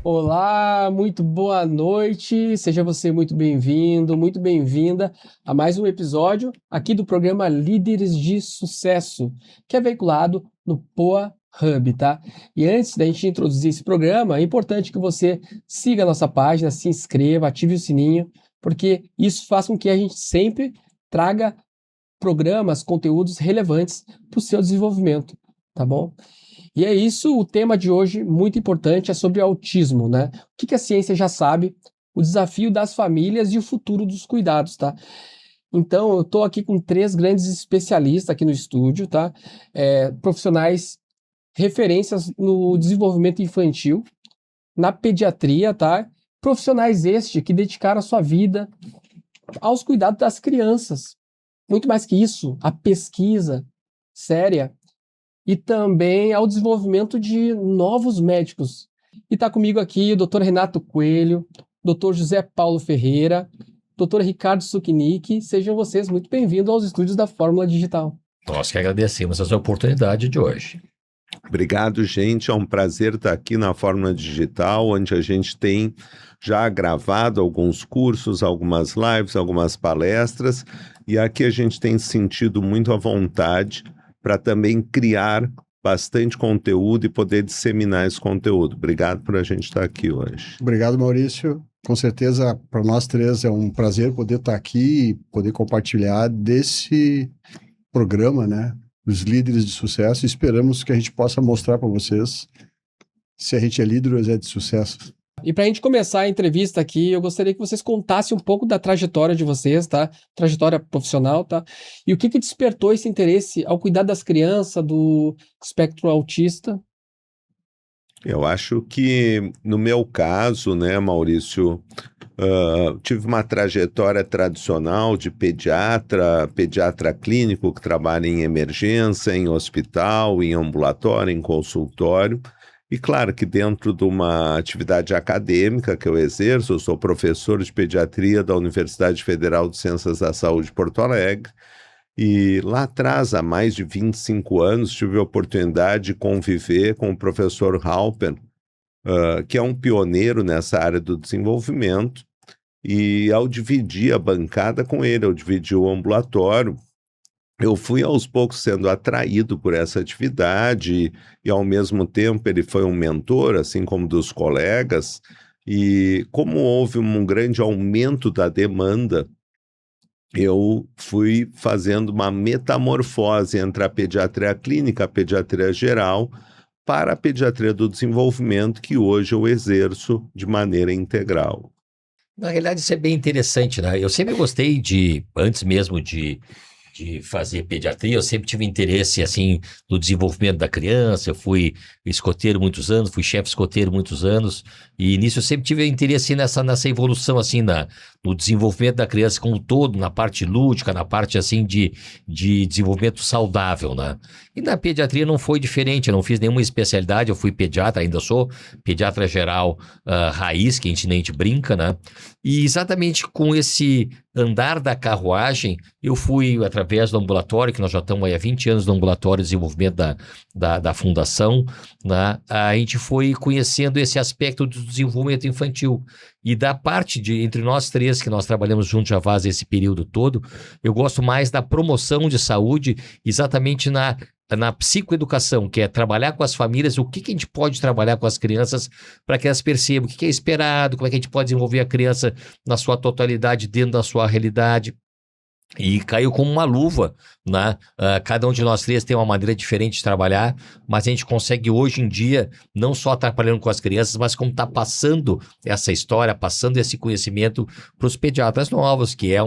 Olá, muito boa noite, seja você muito bem-vindo, muito bem-vinda a mais um episódio aqui do programa Líderes de Sucesso, que é veiculado no Poa Hub, tá? E antes da gente introduzir esse programa, é importante que você siga a nossa página, se inscreva, ative o sininho, porque isso faz com que a gente sempre traga programas, conteúdos relevantes para o seu desenvolvimento, tá bom? E é isso, o tema de hoje, muito importante, é sobre autismo, né? O que a ciência já sabe, o desafio das famílias e o futuro dos cuidados, tá? Então, eu estou aqui com três grandes especialistas aqui no estúdio, tá? Profissionais, referências no desenvolvimento infantil, na pediatria, tá? Profissionais que dedicaram a sua vida aos cuidados das crianças. Muito mais que isso, a pesquisa séria e também ao desenvolvimento de novos médicos. E está comigo aqui o Dr. Renato Coelho, Dr. José Paulo Ferreira, Dr. Ricardo Suknick. Sejam vocês muito bem-vindos aos estúdios da Fórmula Digital. Nós que agradecemos essa oportunidade de hoje. Obrigado, gente. É um prazer estar aqui na Fórmula Digital, onde a gente tem já gravado alguns cursos, algumas lives, algumas palestras, e aqui a gente tem sentido muito à vontade para também criar bastante conteúdo e poder disseminar esse conteúdo. Obrigado por a gente estar aqui hoje. Obrigado, Maurício. Com certeza, para nós três é um prazer poder estar aqui e poder compartilhar desse programa, né? Os líderes de sucesso. Esperamos que a gente possa mostrar para vocês se a gente é líder ou é de sucesso. E para a gente começar a entrevista aqui, eu gostaria que vocês contassem um pouco da trajetória de vocês, tá? Trajetória profissional, tá? E o que despertou esse interesse ao cuidar das crianças do espectro autista? Eu acho que, no meu caso, né, Maurício, tive uma trajetória tradicional de pediatra clínico que trabalha em emergência, em hospital, em ambulatório, em consultório. E claro que dentro de uma atividade acadêmica que eu exerço, eu sou professor de pediatria da Universidade Federal de Ciências da Saúde de Porto Alegre, e lá atrás, há mais de 25 anos, tive a oportunidade de conviver com o professor Halper, que é um pioneiro nessa área do desenvolvimento, e ao dividir a bancada com ele, ao dividir o ambulatório, eu fui aos poucos sendo atraído por essa atividade e ao mesmo tempo ele foi um mentor, assim como dos colegas, e como houve um grande aumento da demanda, eu fui fazendo uma metamorfose entre a pediatria clínica, a pediatria geral, para a pediatria do desenvolvimento, que hoje eu exerço de maneira integral. Na realidade, isso é bem interessante, né? Eu sempre gostei antes mesmo de fazer pediatria, eu sempre tive interesse, assim, no desenvolvimento da criança. Eu fui escoteiro muitos anos, fui chefe escoteiro muitos anos, e nisso eu sempre tive interesse nessa evolução, assim, no desenvolvimento da criança como um todo, na parte lúdica, na parte, assim, de desenvolvimento saudável, né? E na pediatria não foi diferente, eu não fiz nenhuma especialidade, eu fui pediatra, ainda sou pediatra geral raiz, que a gente brinca, né? E exatamente com esse andar da carruagem, eu fui através do ambulatório, que nós já estamos aí há 20 anos no ambulatório de desenvolvimento da fundação, né? A gente foi conhecendo esse aspecto do desenvolvimento infantil. E da parte entre nós três, que nós trabalhamos juntos já faz esse período todo, eu gosto mais da promoção de saúde, exatamente na psicoeducação, que é trabalhar com as famílias, o que a gente pode trabalhar com as crianças para que elas percebam o que é esperado, como é que a gente pode desenvolver a criança na sua totalidade, dentro da sua realidade. E caiu como uma luva, né? Cada um de nós três tem uma maneira diferente de trabalhar, mas a gente consegue hoje em dia não só estar trabalhando com as crianças, mas como estar passando essa história, passando esse conhecimento para os pediatras novos, que é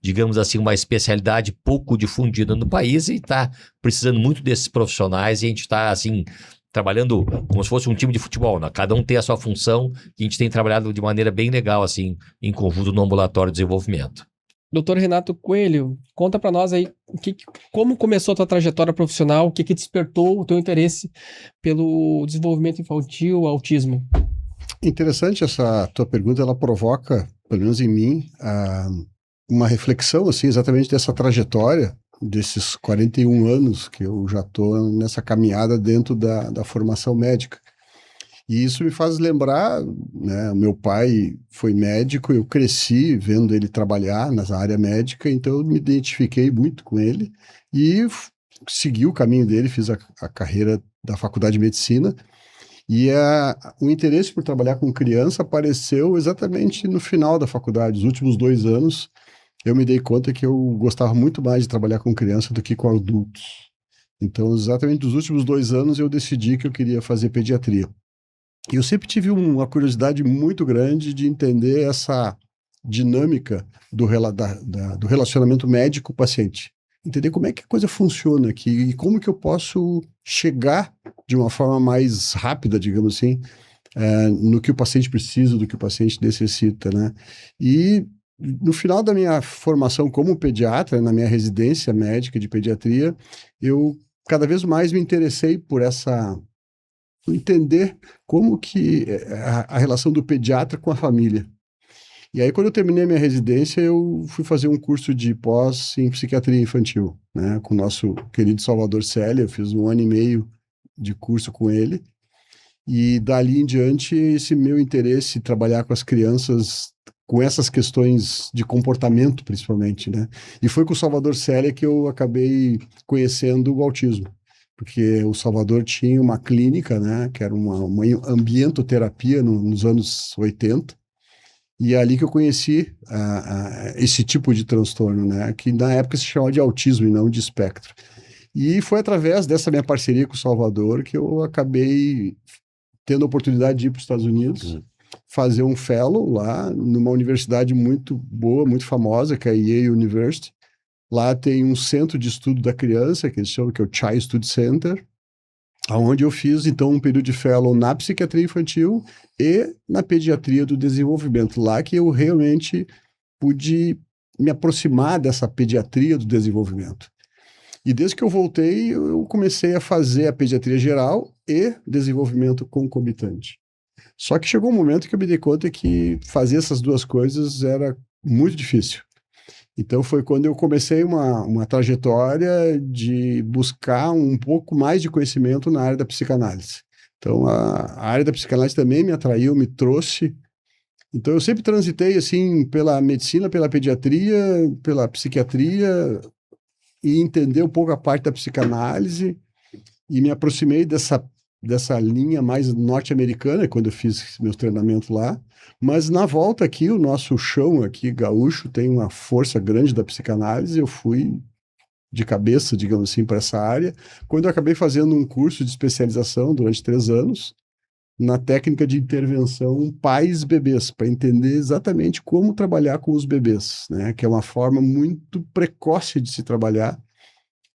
digamos assim, uma especialidade pouco difundida no país e está precisando muito desses profissionais, e a gente está assim trabalhando como se fosse um time de futebol, né? Cada um tem a sua função, e a gente tem trabalhado de maneira bem legal, assim, em conjunto no ambulatório de desenvolvimento. Doutor Renato Coelho, conta para nós aí como começou a tua trajetória profissional, o que despertou o teu interesse pelo desenvolvimento infantil, autismo. Interessante essa tua pergunta, ela provoca, pelo menos em mim, uma reflexão, assim, exatamente dessa trajetória, desses 41 anos que eu já estou nessa caminhada dentro da formação médica. E isso me faz lembrar, né, meu pai foi médico, eu cresci vendo ele trabalhar na área médica, então eu me identifiquei muito com ele e segui o caminho dele, fiz a carreira da faculdade de medicina, e o interesse por trabalhar com criança apareceu exatamente no final da faculdade. Os últimos 2 anos, eu me dei conta que eu gostava muito mais de trabalhar com criança do que com adultos. Então, exatamente nos últimos 2 anos, eu decidi que eu queria fazer pediatria. E eu sempre tive uma curiosidade muito grande de entender essa dinâmica do relacionamento médico-paciente. Entender como é que a coisa funciona aqui e como que eu posso chegar de uma forma mais rápida, digamos assim, no que o paciente precisa, do que o paciente necessita, né? E no final da minha formação como pediatra, na minha residência médica de pediatria, eu cada vez mais me interessei por entender como que a relação do pediatra com a família. E aí, quando eu terminei a minha residência, eu fui fazer um curso de pós em psiquiatria infantil, né, com o nosso querido Salvador Célia. Eu fiz 1 ano e meio de curso com ele. E dali em diante, esse meu interesse em trabalhar com as crianças, com essas questões de comportamento, principalmente, né? E foi com o Salvador Célia que eu acabei conhecendo o autismo. Porque o Salvador tinha uma clínica, né, que era uma ambientoterapia nos anos 80, e é ali que eu conheci esse tipo de transtorno, né, que na época se chamava de autismo e não de espectro. E foi através dessa minha parceria com o Salvador que eu acabei tendo a oportunidade de ir para os Estados Unidos, fazer um fellow lá numa universidade muito boa, muito famosa, que é a Yale University. Lá tem um centro de estudo da criança, que eles chamam que é o Child Study Center, onde eu fiz, então, um período de fellow na psiquiatria infantil e na pediatria do desenvolvimento. Lá que eu realmente pude me aproximar dessa pediatria do desenvolvimento. E desde que eu voltei, eu comecei a fazer a pediatria geral e desenvolvimento concomitante. Só que chegou um momento que eu me dei conta que fazer essas duas coisas era muito difícil. Então foi quando eu comecei uma trajetória de buscar um pouco mais de conhecimento na área da psicanálise. Então a área da psicanálise também me atraiu, me trouxe. Então eu sempre transitei assim pela medicina, pela pediatria, pela psiquiatria e entender um pouco a parte da psicanálise e me aproximei dessa linha mais norte-americana quando eu fiz meus treinamentos lá. Mas na volta aqui, o nosso chão aqui, gaúcho, tem uma força grande da psicanálise. Eu fui de cabeça, digamos assim, para essa área, quando eu acabei fazendo um curso de especialização durante 3 anos na técnica de intervenção pais-bebês, para entender exatamente como trabalhar com os bebês, né? Que é uma forma muito precoce de se trabalhar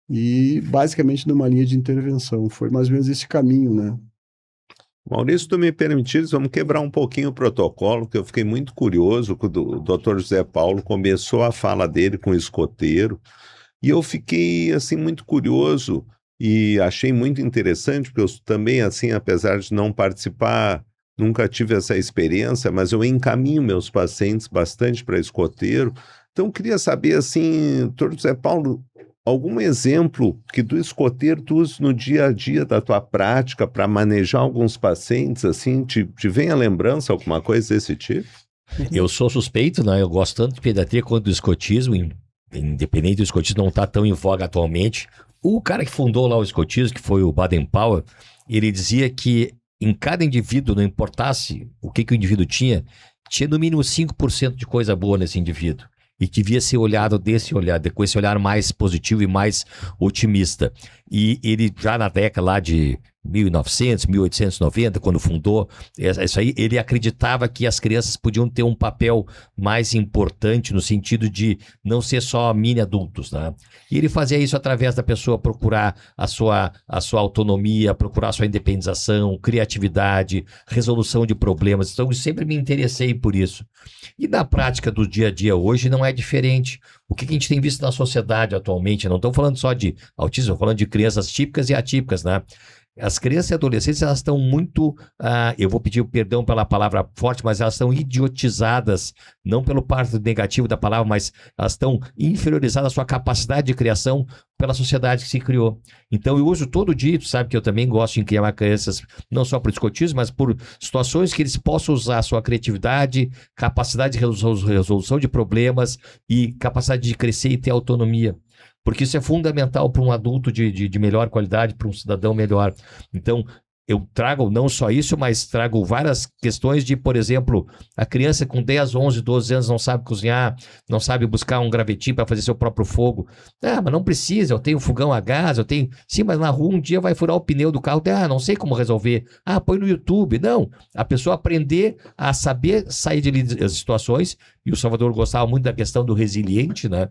e basicamente numa linha de intervenção. Foi mais ou menos esse caminho, né? Maurício, tu me permitires, vamos quebrar um pouquinho o protocolo, que eu fiquei muito curioso quando o Dr. José Paulo começou a fala dele com o escoteiro, e eu fiquei, assim, muito curioso e achei muito interessante, porque eu também, assim, apesar de não participar, nunca tive essa experiência, mas eu encaminho meus pacientes bastante para escoteiro. Então, eu queria saber, assim, Dr. José Paulo, algum exemplo que do escoteiro tu usa no dia a dia da tua prática para manejar alguns pacientes, assim, te vem a lembrança alguma coisa desse tipo? Eu sou suspeito, né? Eu gosto tanto de pediatria quanto do escotismo, independente do escotismo não estar tão em voga atualmente. O cara que fundou lá o escotismo, que foi o Baden-Powell, ele dizia que em cada indivíduo, não importasse o que o indivíduo tinha no mínimo 5% de coisa boa nesse indivíduo. E que devia ser olhado com esse olhar mais positivo e mais otimista. E ele já na década lá de 1900, 1890, quando fundou isso aí, ele acreditava que as crianças podiam ter um papel mais importante no sentido de não ser só mini adultos, né? E ele fazia isso através da pessoa procurar a sua autonomia, procurar a sua independização, criatividade, resolução de problemas. Então eu sempre me interessei por isso. E na prática do dia a dia hoje não é diferente. O que a gente tem visto na sociedade atualmente, não estou falando só de autismo, estou falando de crianças típicas e atípicas, né? as crianças e adolescentes, elas estão muito, eu vou pedir perdão pela palavra forte, mas elas estão idiotizadas, não pelo parte negativo da palavra, mas elas estão inferiorizadas à sua capacidade de criação pela sociedade que se criou. Então eu uso todo dia, tu sabe que eu também gosto de criar crianças, não só por escotismo, mas por situações que eles possam usar a sua criatividade, capacidade de resolução de problemas e capacidade de crescer e ter autonomia. Porque isso é fundamental para um adulto de melhor qualidade, para um cidadão melhor. Então, eu trago não só isso, mas trago várias questões de, por exemplo, a criança com 10, 11, 12 anos não sabe cozinhar, não sabe buscar um gravetinho para fazer seu próprio fogo. Mas não precisa, eu tenho fogão a gás, eu tenho... Sim, mas na rua um dia vai furar o pneu do carro, não sei como resolver. Põe no YouTube. Não, a pessoa aprender a saber sair das situações, e o Salvador gostava muito da questão do resiliente, né?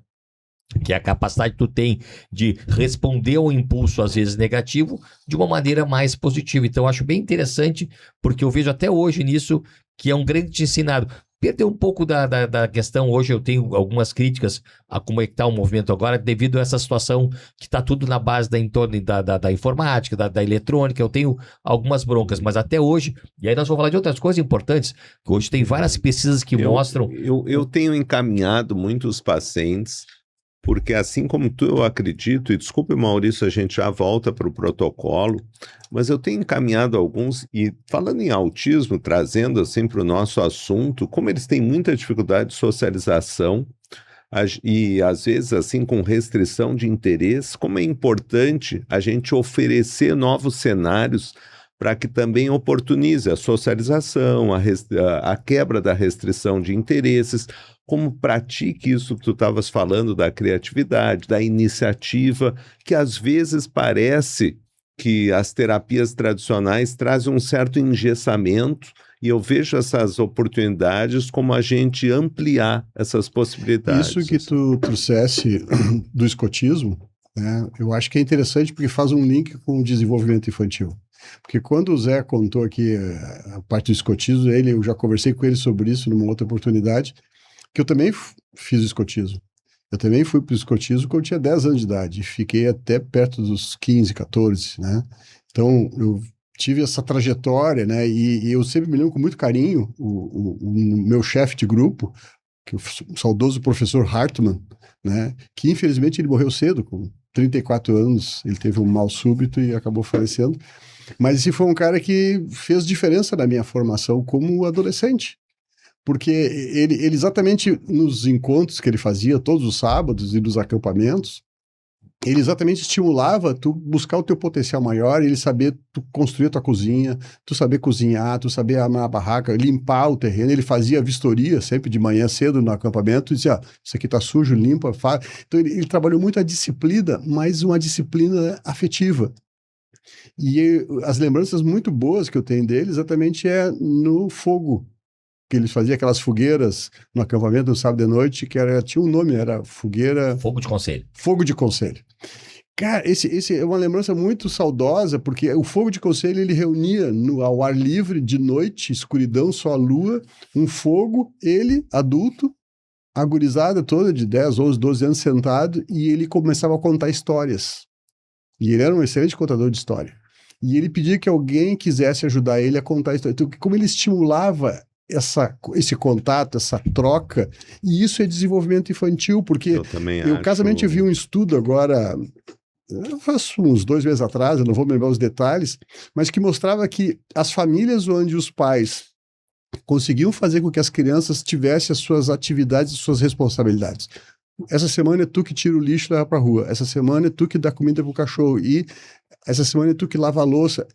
Que é a capacidade que tu tem de responder ao impulso, às vezes negativo, de uma maneira mais positiva. Então, eu acho bem interessante, porque eu vejo até hoje nisso que é um grande ensinado. Perdeu um pouco da questão, hoje eu tenho algumas críticas a como é que está o movimento agora, devido a essa situação que está tudo na base da informática, da eletrônica, eu tenho algumas broncas, mas até hoje, e aí nós vamos falar de outras coisas importantes, que hoje tem várias pesquisas que mostram... Eu tenho encaminhado muitos pacientes, porque assim como tu, eu acredito, e desculpe, Maurício, a gente já volta para o protocolo, mas eu tenho encaminhado alguns, e falando em autismo, trazendo assim para o nosso assunto, como eles têm muita dificuldade de socialização, e às vezes assim com restrição de interesse, como é importante a gente oferecer novos cenários para que também oportunize a socialização, a quebra da restrição de interesses, como pratique isso que tu estavas falando da criatividade, da iniciativa, que às vezes parece que as terapias tradicionais trazem um certo engessamento, e eu vejo essas oportunidades como a gente ampliar essas possibilidades. Isso que tu trouxesse do escotismo, né, eu acho que é interessante porque faz um link com o desenvolvimento infantil. Porque quando o Zé contou aqui a parte do escotismo, eu já conversei com ele sobre isso numa outra oportunidade, que eu também fiz escotismo. Eu também fui para o escotismo quando eu tinha 10 anos de idade, e fiquei até perto dos 15, 14, né? Então, eu tive essa trajetória, né? E eu sempre me lembro com muito carinho o meu chefe de grupo, que o saudoso professor Hartmann, né? Que infelizmente ele morreu cedo, com 34 anos, ele teve um mal súbito e acabou falecendo. Mas esse foi um cara que fez diferença na minha formação como adolescente. Porque ele exatamente nos encontros que ele fazia, todos os sábados e nos acampamentos, ele exatamente estimulava tu buscar o teu potencial maior, ele saber tu construir a tua cozinha, tu saber cozinhar, tu saber armar a barraca, limpar o terreno. Ele fazia vistoria sempre de manhã cedo no acampamento e dizia, isso aqui tá sujo, limpa, faz. Então ele trabalhou muito a disciplina, mas uma disciplina afetiva. E as lembranças muito boas que eu tenho dele exatamente é no fogo, que eles faziam aquelas fogueiras no acampamento no sábado de noite, que tinha um nome, era fogueira... Fogo de conselho. Fogo de conselho. Cara, esse é uma lembrança muito saudosa, porque o fogo de conselho ele reunia ao ar livre, de noite, escuridão, só a lua, um fogo, ele, adulto, a gurizada toda de 10, 11, 12 anos sentado, e ele começava a contar histórias. E ele era um excelente contador de história. E ele pedia que alguém quisesse ajudar ele a contar a história. Então, como ele estimulava esse contato, essa troca, e isso é desenvolvimento infantil, porque eu casamente vi um estudo agora, faz uns 2 meses atrás, eu não vou me lembrar os detalhes, mas que mostrava que as famílias onde os pais conseguiam fazer com que as crianças tivessem as suas atividades e suas responsabilidades. Essa semana é tu que tira o lixo e leva para a rua, essa semana é tu que dá comida para o cachorro, e essa semana é tu que lava a louça.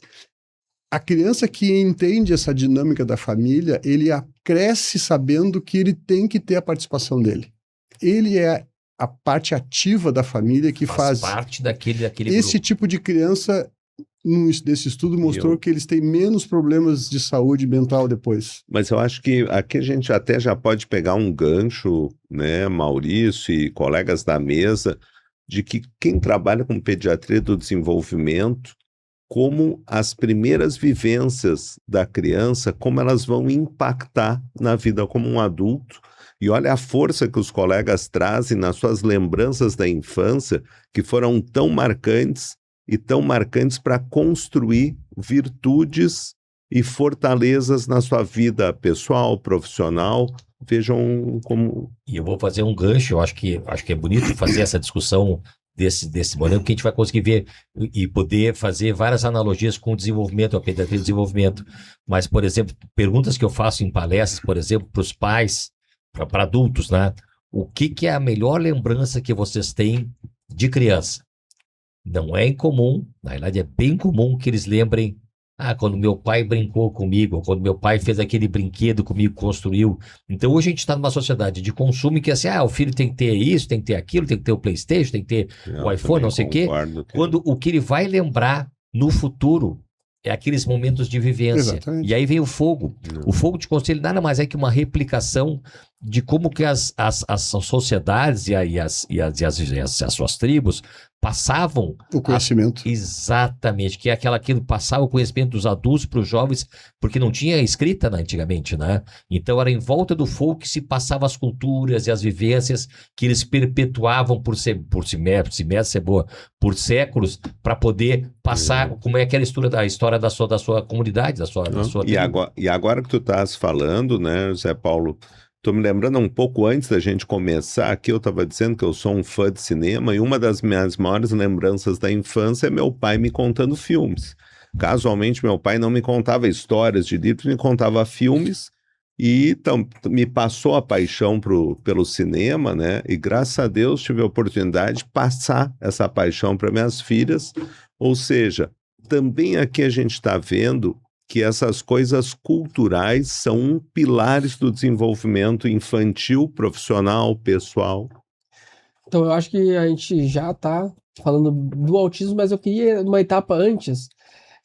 A criança que entende essa dinâmica da família, ele cresce sabendo que ele tem que ter a participação dele. Ele é a parte ativa da família que faz parte daquele esse grupo. tipo de criança, nesse estudo, mostrou que eles têm menos problemas de saúde mental depois. Mas eu acho que aqui a gente até já pode pegar um gancho, né, Maurício e colegas da mesa, de que quem trabalha com pediatria do desenvolvimento, como as primeiras vivências da criança, como elas vão impactar na vida como um adulto. E olha a força que os colegas trazem nas suas lembranças da infância, que foram tão marcantes, e tão marcantes para construir virtudes e fortalezas na sua vida pessoal, profissional. Vejam como... E eu vou fazer um gancho, eu acho que é bonito fazer essa discussão desse modelo, que a gente vai conseguir ver e poder fazer várias analogias com o desenvolvimento, a pediatria de desenvolvimento. Mas, por exemplo, perguntas que eu faço em palestras, por exemplo, para os pais, para adultos, né? O que é a melhor lembrança que vocês têm de criança? Não é incomum, na verdade é bem comum que eles lembrem, quando meu pai brincou comigo, ou quando meu pai fez aquele brinquedo comigo, construiu. Então hoje a gente está numa sociedade de consumo em que assim, o filho tem que ter isso, tem que ter aquilo, tem que ter o PlayStation, tem que ter o iPhone, não sei o quê. Quando o que ele vai lembrar no futuro é aqueles momentos de vivência. Exatamente. E aí vem o fogo. O fogo de conselho nada mais é que uma replicação de como que as sociedades e as suas tribos passavam O conhecimento. Exatamente, que é aquilo passava o conhecimento dos adultos para os jovens, porque não tinha escrita antigamente, né? Então era em volta do fogo que se passavam as culturas e as vivências que eles perpetuavam por séculos, para poder passar como é aquela história da sua comunidade, da sua tribo. E agora que tu estás falando, né, José Paulo, estou me lembrando um pouco antes da gente começar aqui, eu estava dizendo que eu sou um fã de cinema e uma das minhas maiores lembranças da infância é meu pai me contando filmes. Casualmente, meu pai não me contava histórias de livros, me contava filmes e me passou a paixão pelo cinema, né? E graças a Deus tive a oportunidade de passar essa paixão para minhas filhas. Ou seja, também aqui a gente está vendo que essas coisas culturais são pilares do desenvolvimento infantil, profissional, pessoal. Então, eu acho que a gente já está falando do autismo, mas eu queria, numa etapa antes,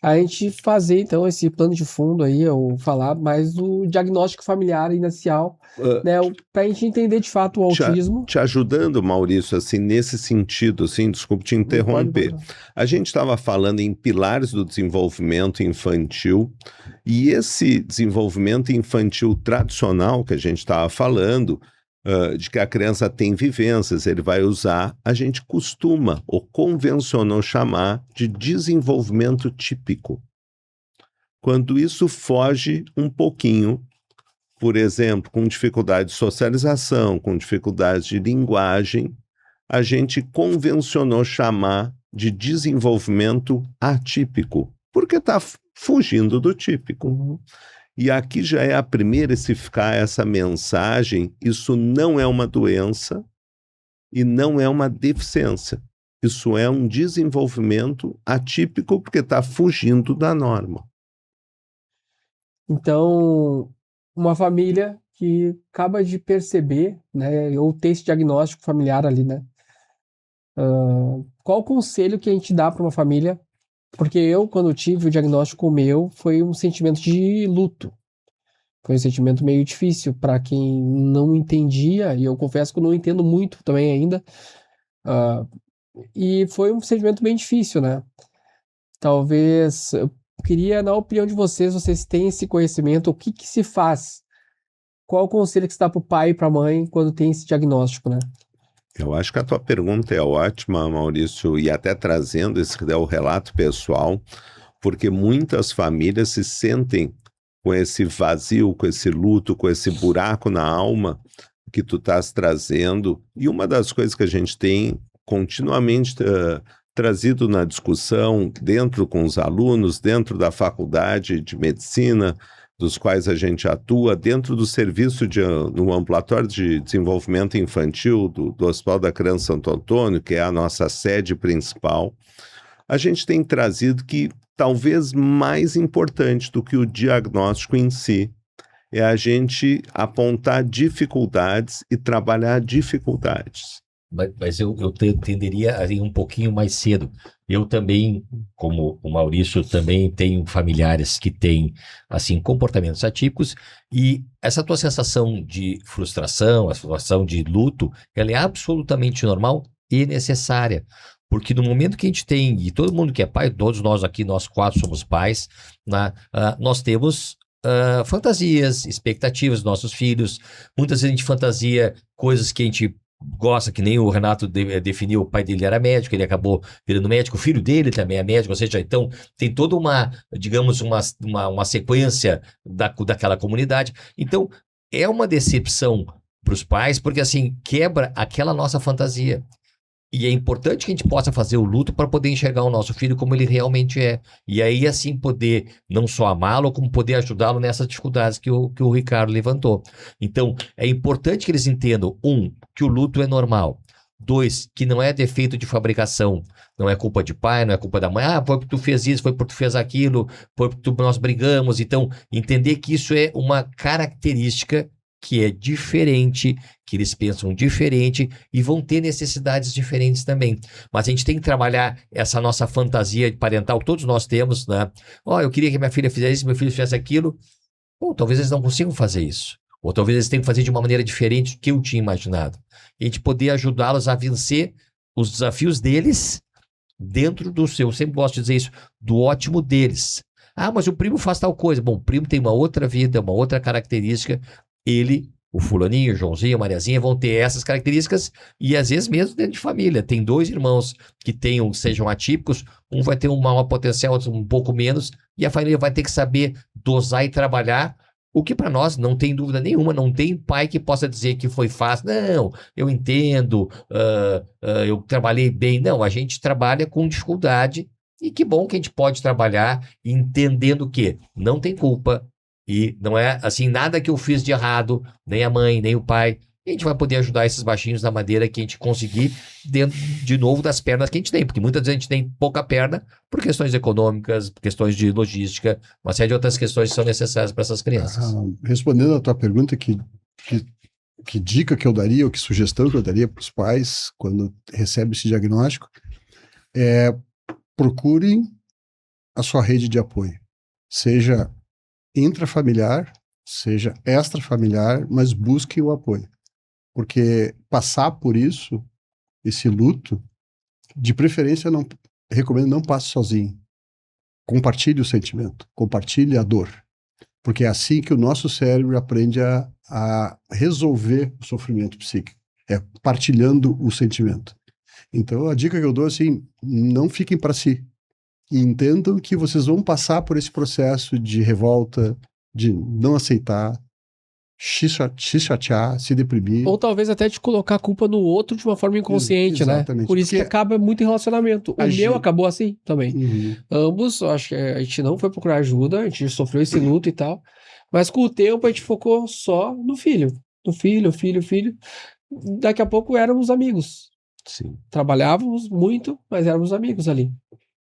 a gente fazer, então, esse plano de fundo aí, ou falar mais do diagnóstico familiar inicial, né, para a gente entender de fato o autismo. Te ajudando, Maurício, assim, nesse sentido, assim, desculpe te interromper. A gente estava falando em pilares do desenvolvimento infantil, e esse desenvolvimento infantil tradicional que a gente estava falando, de que a criança tem vivências, ele vai usar, a gente costuma ou convencionou chamar de desenvolvimento típico. Quando isso foge um pouquinho, por exemplo, com dificuldade de socialização, com dificuldade de linguagem, a gente convencionou chamar de desenvolvimento atípico, porque está fugindo do típico. E aqui já é a primeira a se ficar essa mensagem: isso não é uma doença e não é uma deficiência. Isso é um desenvolvimento atípico porque está fugindo da norma. Então, uma família que acaba de perceber, né, ou ter esse diagnóstico familiar ali, né? Qual o conselho que a gente dá para uma família? Porque eu, quando tive o diagnóstico meu, foi um sentimento de luto. Foi um sentimento meio difícil para quem não entendia, e eu confesso que eu não entendo muito também ainda. E foi um sentimento bem difícil, né? Talvez, eu queria, na opinião de vocês têm esse conhecimento, o que se faz? Qual o conselho que você dá para o pai e para a mãe quando tem esse diagnóstico, né? Eu acho que a tua pergunta é ótima, Maurício, e até trazendo o relato pessoal, porque muitas famílias se sentem com esse vazio, com esse luto, com esse buraco na alma que tu estás trazendo. E uma das coisas que a gente tem continuamente trazido na discussão, dentro com os alunos, dentro da faculdade de medicina, dos quais a gente atua, dentro do serviço no ambulatório de desenvolvimento infantil do Hospital da Criança Santo Antônio, que é a nossa sede principal, a gente tem trazido que talvez mais importante do que o diagnóstico em si é a apontar dificuldades e trabalhar dificuldades. Mas eu tenderia a ir um pouquinho mais cedo. Eu também, como o Maurício, também tenho familiares que têm, assim, comportamentos atípicos, e essa tua sensação de frustração, a sensação de luto, ela é absolutamente normal e necessária. Porque no momento que a gente tem, e todo mundo que é pai, todos nós aqui, nós 4 somos pais, né, nós temos fantasias, expectativas dos nossos filhos. Muitas vezes a gente fantasia coisas que a gente gosta, que nem o Renato definiu, o pai dele era médico, ele acabou virando médico, o filho dele também é médico, ou seja, então tem toda uma, digamos, uma sequência daquela comunidade. Então, é uma decepção para os pais, porque assim, quebra aquela nossa fantasia. E é importante que a gente possa fazer o luto para poder enxergar o nosso filho como ele realmente é. E aí, assim, poder não só amá-lo, como poder ajudá-lo nessas dificuldades que o Ricardo levantou. Então, é importante que eles entendam, que o luto é normal. 2, que não é defeito de fabricação. Não é culpa de pai, não é culpa da mãe. Foi porque tu fez isso, foi porque tu fez aquilo, foi porque nós brigamos. Então, entender que isso é uma característica que é diferente, que eles pensam diferente e vão ter necessidades diferentes também. Mas a gente tem que trabalhar essa nossa fantasia parental, todos nós temos, né? Eu queria que minha filha fizesse isso, meu filho fizesse aquilo. Talvez eles não consigam fazer isso. Ou talvez eles tenham que fazer de uma maneira diferente do que eu tinha imaginado. E a gente poder ajudá-los a vencer os desafios deles dentro do seu, eu sempre gosto de dizer isso, do ótimo deles. Mas o primo faz tal coisa. Bom, o primo tem uma outra vida, uma outra característica. Ele, o fulaninho, o Joãozinho, a Mariazinha vão ter essas características e às vezes mesmo dentro de família. Tem 2 irmãos que sejam atípicos, um vai ter um maior potencial, outro um pouco menos, e a família vai ter que saber dosar e trabalhar, o que para nós não tem dúvida nenhuma, não tem pai que possa dizer que foi fácil. Não, eu entendo, eu trabalhei bem. Não, a gente trabalha com dificuldade e que bom que a gente pode trabalhar entendendo que não tem culpa, e não é assim, nada que eu fiz de errado, nem a mãe, nem o pai. E a gente vai poder ajudar esses baixinhos da maneira que a gente conseguir, dentro, de novo, das pernas que a gente tem. Porque muitas vezes a gente tem pouca perna por questões econômicas, por questões de logística, uma série de outras questões que são necessárias para essas crianças. Respondendo à tua pergunta, que dica que eu daria, ou que sugestão que eu daria para os pais quando recebem esse diagnóstico, procurem a sua rede de apoio. Seja intrafamiliar, seja extrafamiliar, mas busque o apoio. Porque passar por isso, esse luto, de preferência, recomendo não passe sozinho. Compartilhe o sentimento, compartilhe a dor. Porque é assim que o nosso cérebro aprende a resolver o sofrimento psíquico. É partilhando o sentimento. Então, a dica que eu dou é assim, não fiquem para si. E entendam que vocês vão passar por esse processo de revolta, de não aceitar, se chatear, se deprimir. Ou talvez até de colocar a culpa no outro de uma forma inconsciente, Exatamente. né? Por isso que acaba muito em relacionamento. O meu acabou assim também. Uhum. Ambos, acho que a gente não foi procurar ajuda, a gente sofreu esse luto e tal, mas com o tempo a gente focou só no filho. No filho. Daqui a pouco éramos amigos. Sim. Trabalhávamos muito, mas éramos amigos ali.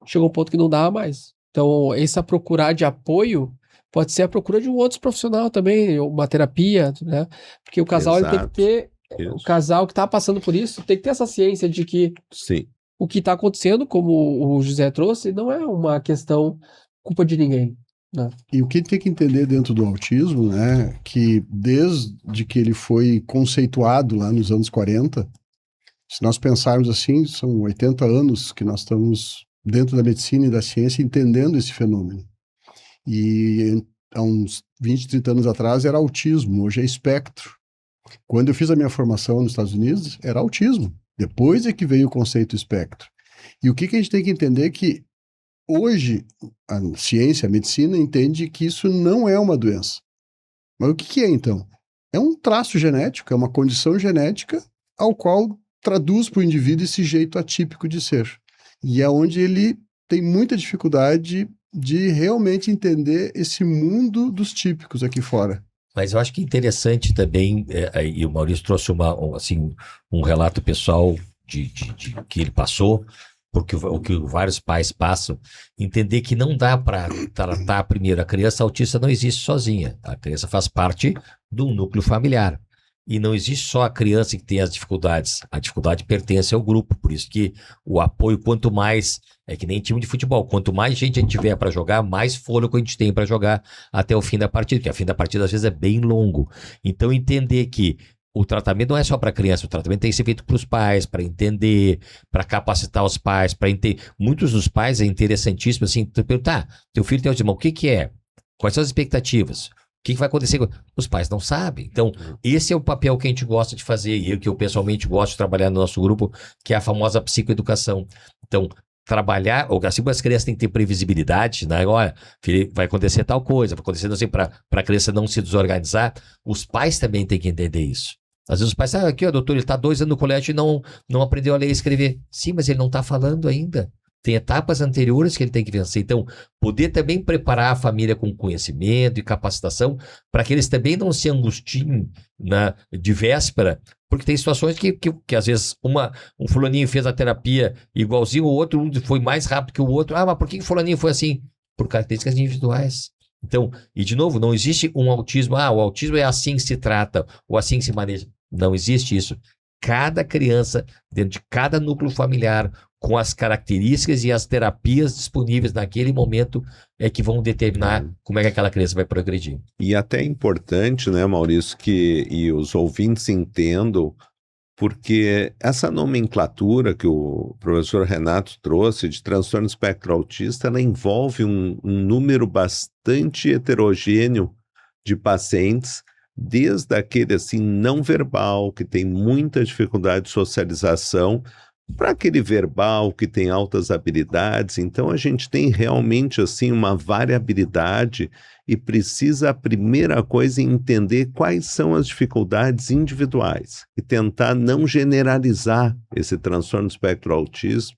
Chegou um ponto que não dava mais. Então, essa procurar de apoio pode ser a procura de um outro profissional também, uma terapia, né? Porque o casal ele tem que ter, o casal que está passando por isso, tem que ter essa ciência de que o que está acontecendo, como o José trouxe, não é uma questão culpa de ninguém. Né? E o que tem que entender dentro do autismo, né, que desde que ele foi conceituado lá nos anos 40, se nós pensarmos assim, são 80 anos que nós estamos dentro da medicina e da ciência entendendo esse fenômeno. E há uns 20, 30 anos atrás era autismo, hoje é espectro. Quando eu fiz a minha formação nos Estados Unidos, era autismo. Depois é que veio o conceito espectro. E o que a gente tem que entender é que hoje a ciência, a medicina entende que isso não é uma doença. Mas o que é então? É um traço genético, é uma condição genética ao qual traduz para o indivíduo esse jeito atípico de ser. E é onde ele tem muita dificuldade de realmente entender esse mundo dos típicos aqui fora. Mas eu acho que interessante também, e o Maurício trouxe um relato pessoal de que ele passou, porque o que vários pais passam, entender que não dá para tratar primeiro a criança autista, não existe sozinha. A criança faz parte do núcleo familiar. E não existe só a criança que tem as dificuldades. A dificuldade pertence ao grupo. Por isso que o apoio, quanto mais, é que nem time de futebol, quanto mais gente a gente tiver para jogar, mais fôlego a gente tem para jogar até o fim da partida, porque o fim da partida às vezes é bem longo. Então entender que o tratamento não é só para a criança, o tratamento tem que ser feito para os pais, para entender, para capacitar os pais, para entender. Muitos dos pais é interessantíssimo assim, tu perguntar, teu filho tem autismo, o que é? Quais são as expectativas? que vai acontecer? Os pais não sabem. Então, esse é o papel que a gente gosta de fazer, e que eu pessoalmente gosto de trabalhar no nosso grupo, que é a famosa psicoeducação. Então, trabalhar, ou assim, as crianças têm que ter previsibilidade, né? Olha, filho, vai acontecer tal coisa, vai acontecer assim, para a criança não se desorganizar. Os pais também têm que entender isso. Às vezes os pais aqui, ó, doutor, ele está 2 anos no colégio e não aprendeu a ler e escrever. Sim, mas ele não está falando ainda. Tem etapas anteriores que ele tem que vencer. Então, poder também preparar a família com conhecimento e capacitação para que eles também não se angustiem de véspera, porque tem situações que às vezes um fulaninho fez a terapia igualzinho, o outro foi mais rápido que o outro. Ah, mas por que fulaninho foi assim? Por características individuais. Então, e de novo, não existe um autismo, o autismo é assim que se trata, ou assim que se maneja. Não existe isso. Cada criança, dentro de cada núcleo familiar, com as características e as terapias disponíveis naquele momento, é que vão determinar como é que aquela criança vai progredir. E até é importante, né, Maurício, que e os ouvintes entendam, porque essa nomenclatura que o professor Renato trouxe de transtorno espectro autista, ela envolve um número bastante heterogêneo de pacientes, desde aquele assim não verbal, que tem muita dificuldade de socialização, para aquele verbal que tem altas habilidades. Então a gente tem realmente assim uma variabilidade e precisa, a primeira coisa, entender quais são as dificuldades individuais e tentar não generalizar esse transtorno espectro autismo,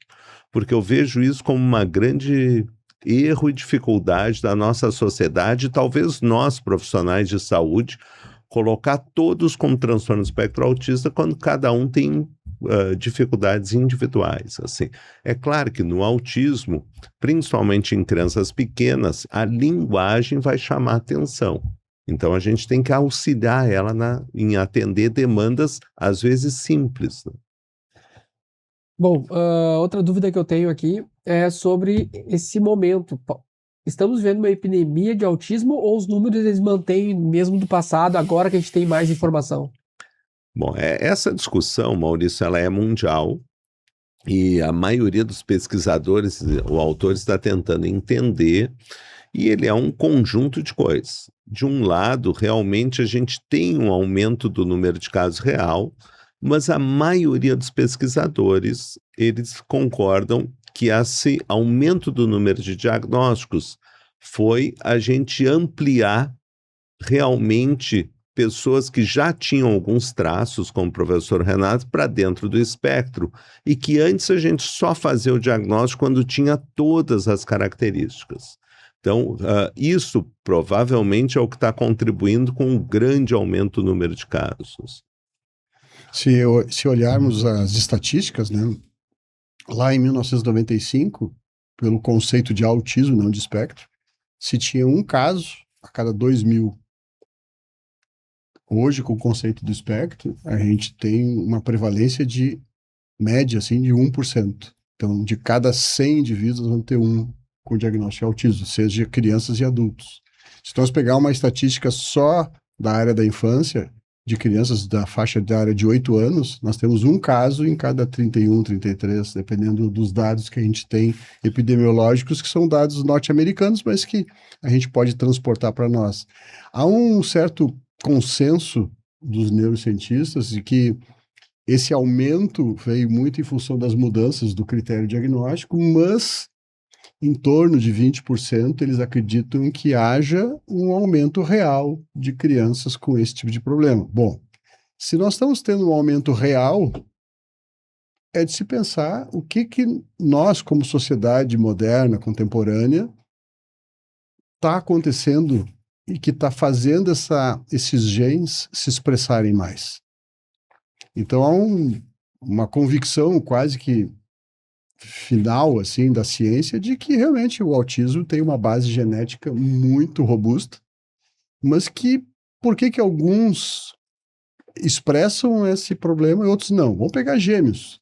porque eu vejo isso como uma grande erro e dificuldade da nossa sociedade, talvez nós, profissionais de saúde, colocar todos como transtorno espectro autista quando cada um tem dificuldades individuais. Assim. É claro que no autismo, principalmente em crianças pequenas, a linguagem vai chamar atenção. Então a gente tem que auxiliar ela em atender demandas, às vezes simples. Né? Bom, outra dúvida que eu tenho aqui é sobre esse momento. Estamos vendo uma epidemia de autismo ou os números eles mantêm mesmo do passado, agora que a gente tem mais informação? Bom, essa discussão, Maurício, ela é mundial e a maioria dos pesquisadores ou autores está tentando entender, e ele é um conjunto de coisas. De um lado, realmente a gente tem um aumento do número de casos real, mas a maioria dos pesquisadores, eles concordam que esse aumento do número de diagnósticos foi a gente ampliar realmente pessoas que já tinham alguns traços, como o professor Renato, para dentro do espectro, e que antes a gente só fazia o diagnóstico quando tinha todas as características. Então, isso provavelmente é o que está contribuindo com um grande aumento do número de casos. Se olharmos as estatísticas, né, lá em 1995, pelo conceito de autismo, não de espectro, se tinha um caso a cada 2.000. Hoje, com o conceito do espectro, a gente tem uma prevalência de média, assim, de 1%. Então, de cada 100 indivíduos, vão ter um com diagnóstico de autismo, seja crianças e adultos. Se nós pegar uma estatística só da área da infância, de crianças da faixa de área de 8 anos, nós temos um caso em cada 31, 33, dependendo dos dados que a gente tem epidemiológicos, que são dados norte-americanos, mas que a gente pode transportar para nós. Há um certo consenso dos neurocientistas de que esse aumento veio muito em função das mudanças do critério diagnóstico, mas em torno de 20% eles acreditam que haja um aumento real de crianças com esse tipo de problema. Bom, se nós estamos tendo um aumento real, é de se pensar o que nós, como sociedade moderna, contemporânea, está acontecendo e que está fazendo esses genes se expressarem mais. Então, há uma convicção quase que final, assim, da ciência, de que realmente o autismo tem uma base genética muito robusta, mas que, por que alguns expressam esse problema e outros não? Vamos pegar gêmeos.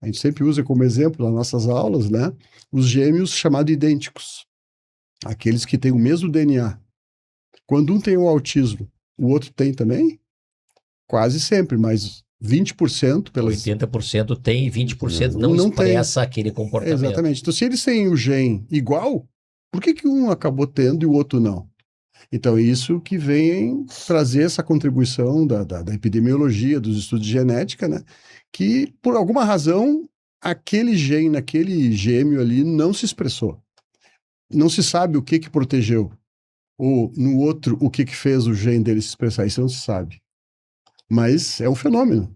A gente sempre usa como exemplo nas nossas aulas, né, os gêmeos chamados idênticos. Aqueles que têm o mesmo DNA. Quando um tem o autismo, o outro tem também? Quase sempre, mas 20% pelas... 80% tem e 20% não expressa aquele comportamento. Exatamente. Então, se eles têm o gene igual, por que um acabou tendo e o outro não? Então, isso que vem trazer essa contribuição da epidemiologia, dos estudos de genética, né? Que, por alguma razão, aquele gene, naquele gêmeo ali, não se expressou. Não se sabe o que protegeu. Ou, no outro, o que fez o gene dele se expressar. Isso não se sabe. Mas é um fenômeno.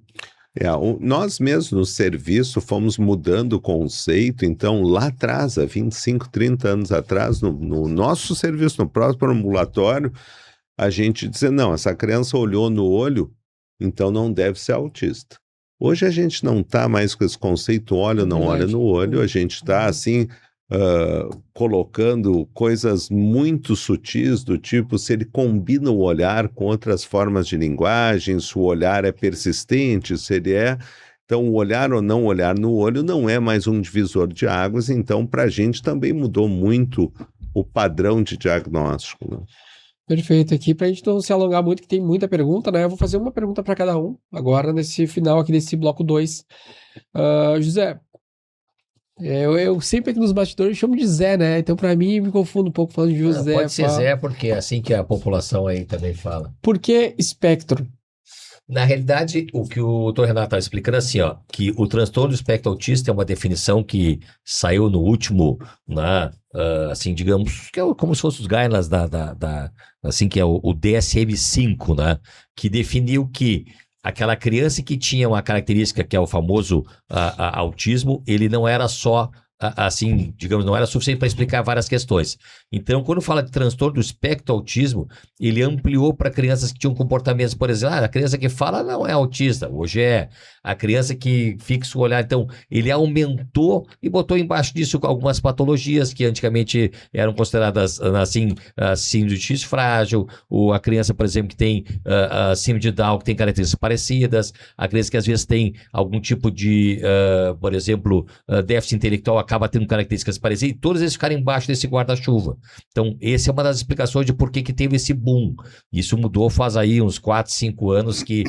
Nós mesmos no serviço fomos mudando o conceito, então lá atrás, há 25, 30 anos atrás, no nosso serviço, no próprio ambulatório, a gente dizia, não, essa criança olhou no olho, então não deve ser autista. Hoje a gente não está mais com esse conceito, olha ou não olha no olho, a gente está assim, colocando coisas muito sutis do tipo se ele combina o olhar com outras formas de linguagem, se o olhar é persistente, se ele é... Então, o olhar ou não olhar no olho não é mais um divisor de águas, então para a gente também mudou muito o padrão de diagnóstico, né? Perfeito. Aqui, para a gente não se alongar muito, que tem muita pergunta, né? Eu vou fazer uma pergunta para cada um, agora nesse final aqui desse bloco 2. José, eu sempre aqui nos bastidores chamo de Zé, né? Então, para mim, me confundo um pouco falando de José. Pode ser Zé, porque é assim que a população aí também fala. Por que espectro? Na realidade, o que o Dr. Renato está explicando é assim, ó, que o transtorno do espectro autista é uma definição que saiu no último, assim, digamos, que é como se fossem os guidelines assim, que é o DSM-5, né, que definiu que aquela criança que tinha uma característica que é o famoso autismo, ele não era só assim, digamos, não era suficiente para explicar várias questões. Então, quando fala de transtorno do espectro autismo, ele ampliou para crianças que tinham comportamentos, por exemplo, a criança que fala não é autista, hoje é. A criança que fixa o olhar, então, ele aumentou e botou embaixo disso algumas patologias que antigamente eram consideradas, assim, síndrome de X frágil, ou a criança, por exemplo, que tem síndrome de Down, que tem características parecidas, a criança que às vezes tem algum tipo de, por exemplo, déficit intelectual, acaba tendo características parecidas, e todos eles ficaram embaixo desse guarda-chuva. Então, essa é uma das explicações de por que teve esse boom. Isso mudou faz aí uns 4, 5 anos que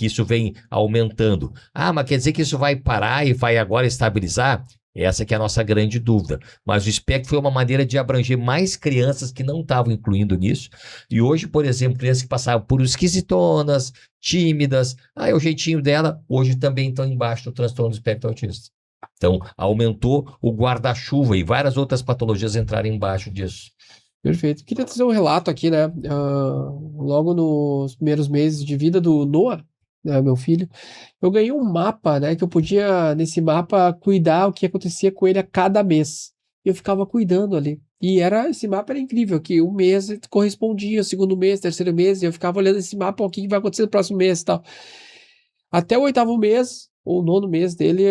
isso vem aumentando. Mas quer dizer que isso vai parar e vai agora estabilizar? Essa que é a nossa grande dúvida. Mas o espectro foi uma maneira de abranger mais crianças que não estavam incluindo nisso. E hoje, por exemplo, crianças que passavam por esquisitonas, tímidas, é o jeitinho dela, hoje também estão embaixo do transtorno do espectro autista. Então, aumentou o guarda-chuva e várias outras patologias entraram embaixo disso. Perfeito. Queria trazer um relato aqui, né? Logo nos primeiros meses de vida do Noah, né, meu filho, eu ganhei um mapa, né? Que eu podia, nesse mapa, cuidar o que acontecia com ele a cada mês. Eu ficava cuidando ali. E esse mapa era incrível, que um mês correspondia, o segundo mês, terceiro mês, e eu ficava olhando esse mapa, o que vai acontecer no próximo mês e tal. Até o 8º mês, ou 9º mês dele,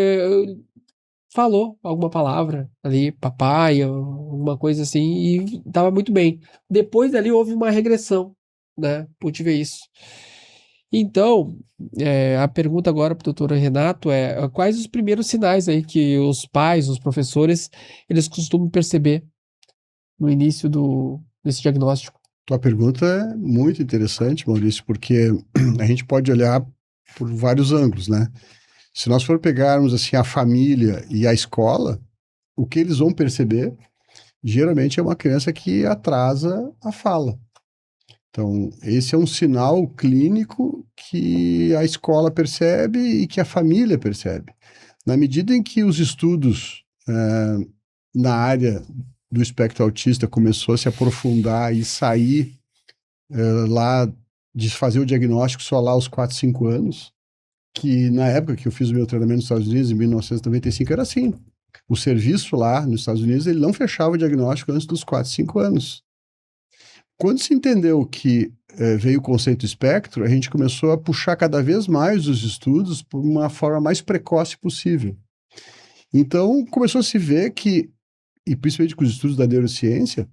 falou alguma palavra ali, papai, alguma coisa assim, e tava muito bem. Depois dali houve uma regressão, né? Pude ver isso. Então, a pergunta agora para o doutor Renato é quais os primeiros sinais aí que os pais, os professores, eles costumam perceber no início desse diagnóstico? Tua pergunta é muito interessante, Maurício, porque a gente pode olhar por vários ângulos, né? Se nós for pegarmos assim a família e a escola, o que eles vão perceber geralmente é uma criança que atrasa a fala. Então, esse é um sinal clínico que a escola percebe e que a família percebe. Na medida em que os estudos na área do espectro autista começou a se aprofundar e sair lá de fazer o diagnóstico só lá aos 4, 5 anos, que na época que eu fiz o meu treinamento nos Estados Unidos, em 1995, era assim. O serviço lá nos Estados Unidos, ele não fechava o diagnóstico antes dos 4, 5 anos. Quando se entendeu que veio o conceito espectro, a gente começou a puxar cada vez mais os estudos por uma forma mais precoce possível. Então, começou a se ver que, e principalmente com os estudos da neurociência,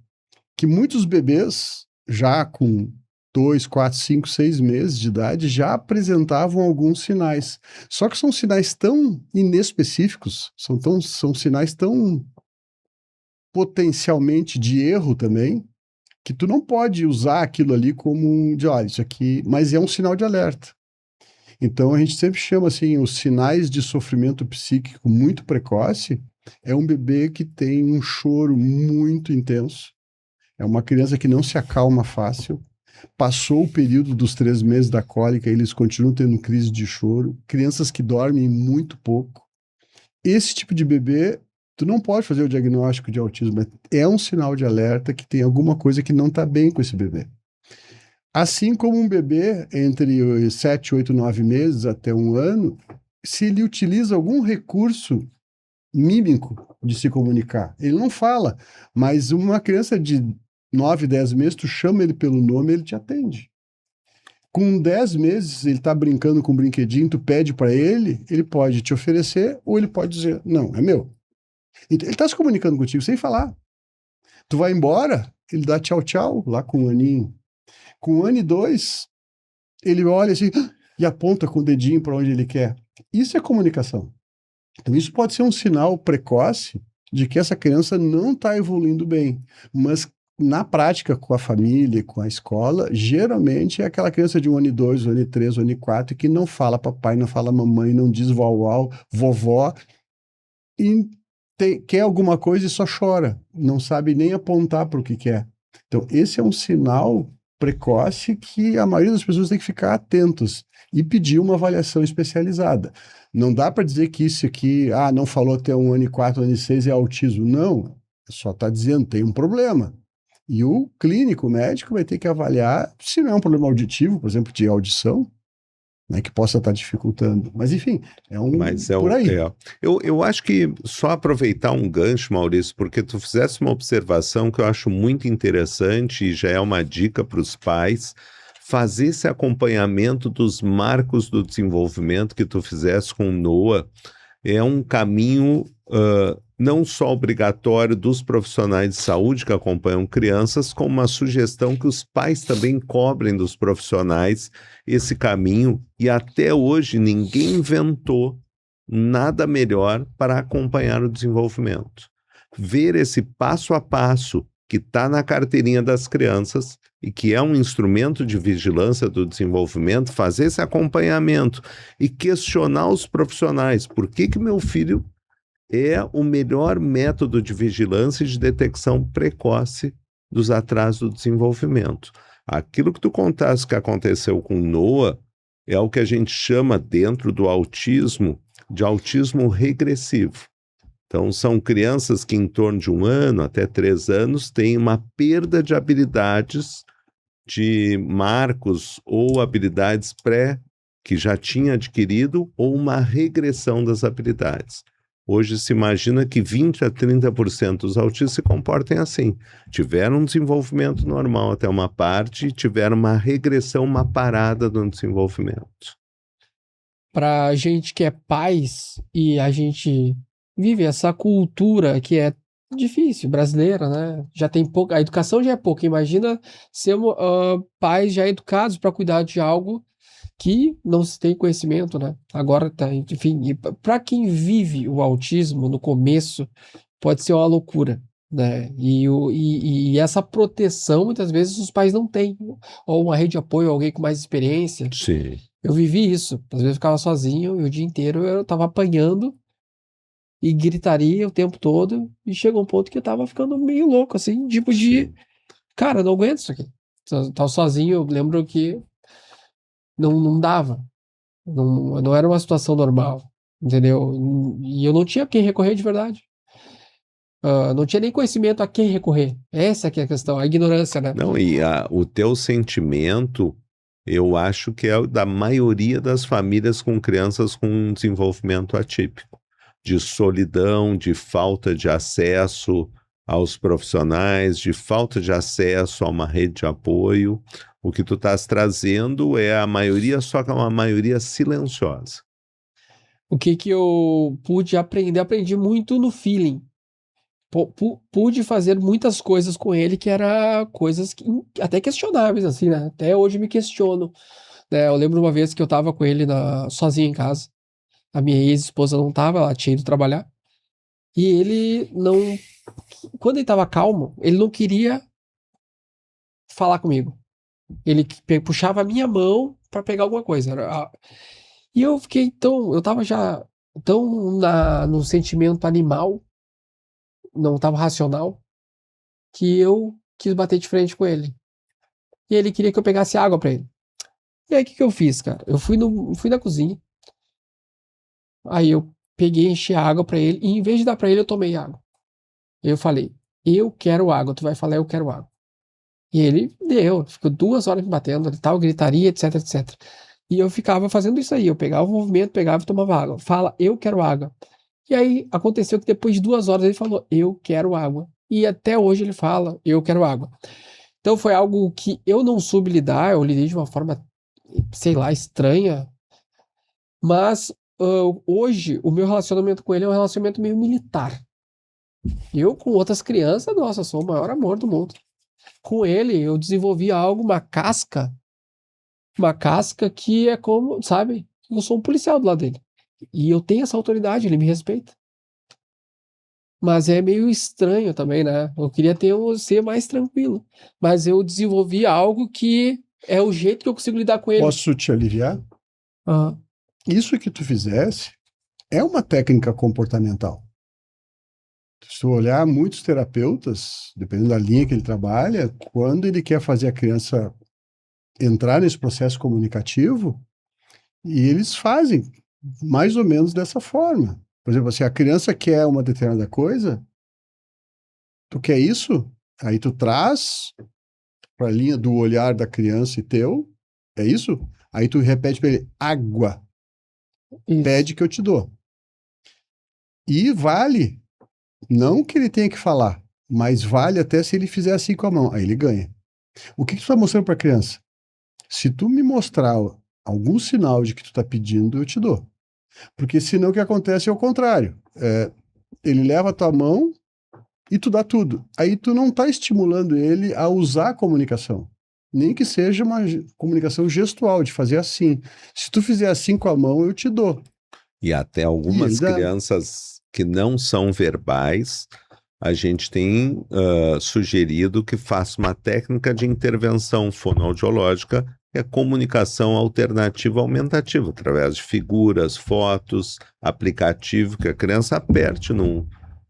que muitos bebês, já com 2, 4, 5, 6 meses de idade, já apresentavam alguns sinais. Só que são sinais tão inespecíficos, são sinais tão potencialmente de erro também, que tu não pode usar aquilo ali como olha, isso aqui, mas é um sinal de alerta. Então a gente sempre chama assim, os sinais de sofrimento psíquico muito precoce, é um bebê que tem um choro muito intenso, É uma criança que não se acalma fácil. Passou o período dos 3 meses da cólica, eles continuam tendo crise de choro. Crianças que dormem muito pouco. Esse tipo de bebê, tu não pode fazer o diagnóstico de autismo, mas é um sinal de alerta que tem alguma coisa que não está bem com esse bebê. Assim como um bebê entre os 7, 8, 9 meses até 1 ano, se ele utiliza algum recurso mímico de se comunicar, ele não fala, mas uma criança de 9, 10 meses, tu chama ele pelo nome, ele te atende. Com 10 meses, ele está brincando com um brinquedinho, tu pede para ele pode te oferecer ou ele pode dizer, não, é meu. Então, ele está se comunicando contigo sem falar. Tu vai embora, ele dá tchau, tchau, lá com 1 aninho. Com 1 ano e 2, ele olha assim e aponta com o dedinho para onde ele quer. Isso é comunicação. Então, isso pode ser um sinal precoce de que essa criança não está evoluindo bem. Mas, na prática, com a família, com a escola, geralmente é aquela criança de 1 ano e 2, 1 ano e 3, 1 ano e 4, que não fala papai, não fala mamãe, não diz uau, vovó, e quer alguma coisa e só chora. Não sabe nem apontar para o que quer. Então, esse é um sinal precoce que a maioria das pessoas tem que ficar atentos e pedir uma avaliação especializada. Não dá para dizer que isso aqui, não falou até 1 ano e 4, 1 ano e 6 é autismo. Não, só está dizendo tem um problema. E o clínico, o médico, vai ter que avaliar se não é um problema auditivo, por exemplo, de audição, né, que possa estar dificultando. Mas, enfim, por aí. Eu acho que só aproveitar um gancho, Maurício, porque tu fizesse uma observação que eu acho muito interessante e já é uma dica para os pais, fazer esse acompanhamento dos marcos do desenvolvimento que tu fizesse com o Noah é um caminho não só obrigatório dos profissionais de saúde que acompanham crianças, como uma sugestão que os pais também cobrem dos profissionais esse caminho, e até hoje ninguém inventou nada melhor para acompanhar o desenvolvimento. Ver esse passo a passo que está na carteirinha das crianças e que é um instrumento de vigilância do desenvolvimento, fazer esse acompanhamento e questionar os profissionais. Por que meu filho é o melhor método de vigilância e de detecção precoce dos atrasos do desenvolvimento? Aquilo que tu contaste que aconteceu com Noah é o que a gente chama dentro do autismo de autismo regressivo. Então, são crianças que em torno de 1 ano até 3 anos têm uma perda de habilidades, de marcos ou habilidades que já tinha adquirido, ou uma regressão das habilidades. Hoje se imagina que 20 a 30% dos autistas se comportem assim. Tiveram um desenvolvimento normal até uma parte e tiveram uma regressão, uma parada no desenvolvimento. Para a gente que é pais e a gente vive essa cultura que é difícil, brasileira, né? Já tem pouca, a educação já é pouca. Imagina sermos pais já educados para cuidar de algo que não se tem conhecimento, né? Agora tá, enfim, para quem vive o autismo no começo, pode ser uma loucura, né? E essa proteção muitas vezes os pais não têm, ou uma rede de apoio, alguém com mais experiência. Sim. Eu vivi isso, às vezes eu ficava sozinho e o dia inteiro eu tava apanhando e gritaria o tempo todo, e chegou um ponto que eu tava ficando meio louco, assim, tipo de, cara, não aguento isso aqui. Tava sozinho, eu lembro que não dava, não era uma situação normal, entendeu? E eu não tinha a quem recorrer de verdade. Não tinha nem conhecimento a quem recorrer. Essa que é a questão, a ignorância, né? Não, e o teu sentimento, eu acho que é o da maioria das famílias com crianças com desenvolvimento atípico, de solidão, de falta de acesso aos profissionais, de falta de acesso a uma rede de apoio. O que tu estás trazendo é a maioria, só que é uma maioria silenciosa. O que eu pude aprender? Aprendi muito no feeling. Pude fazer muitas coisas com ele que eram coisas até questionáveis, assim, né? Até hoje me questiono. Né? Eu lembro uma vez que eu tava com ele sozinho em casa. A minha ex-esposa não tava, ela tinha ido trabalhar. E ele não... Quando ele tava calmo, ele não queria falar comigo. Ele puxava a minha mão para pegar alguma coisa. E eu fiquei eu tava já tão no sentimento animal, não tava racional, que eu quis bater de frente com ele. E ele queria que eu pegasse água pra ele. E aí, o que eu fiz, cara? Eu fui na cozinha. Aí eu peguei, enchi a água pra ele. E em vez de dar pra ele, eu tomei água. Eu falei, eu quero água. Tu vai falar, eu quero água. E ele deu. Ficou 2 horas me batendo. Tal, gritaria, etc, etc. E eu ficava fazendo isso aí. Eu pegava o movimento, pegava e tomava água. Fala, eu quero água. E aí, aconteceu que depois de 2 horas ele falou, eu quero água. E até hoje ele fala, eu quero água. Então foi algo que eu não soube lidar. Eu lidei de uma forma, sei lá, estranha. Mas hoje, o meu relacionamento com ele é um relacionamento meio militar. Eu com outras crianças, nossa, sou o maior amor do mundo. Com ele, eu desenvolvi algo, uma casca que é como, sabe? Eu sou um policial do lado dele. E eu tenho essa autoridade, ele me respeita. Mas é meio estranho também, né? Eu queria ser mais tranquilo. Mas eu desenvolvi algo que é o jeito que eu consigo lidar com ele. Posso te aliviar? Aham. Isso que tu fizesse é uma técnica comportamental. Se tu olhar muitos terapeutas, dependendo da linha que ele trabalha, quando ele quer fazer a criança entrar nesse processo comunicativo, e eles fazem mais ou menos dessa forma. Por exemplo, se a criança quer uma determinada coisa, tu quer isso? Aí tu traz para a linha do olhar da criança e teu, é isso? Aí tu repete para ele, água. Isso. Pede que eu te dou. E vale, não que ele tenha que falar, mas vale até se ele fizer assim com a mão, aí ele ganha. O que tu está mostrando para a criança? Se tu me mostrar algum sinal de que tu está pedindo, eu te dou. Porque senão o que acontece é o contrário. Ele leva a tua mão e tu dá tudo. Aí tu não está estimulando ele a usar a comunicação. Nem que seja uma comunicação gestual, de fazer assim. Se tu fizer assim com a mão, eu te dou. E até algumas crianças que não são verbais, a gente tem sugerido que faça uma técnica de intervenção fonoaudiológica, que é comunicação alternativa aumentativa, através de figuras, fotos, aplicativo, que a criança aperte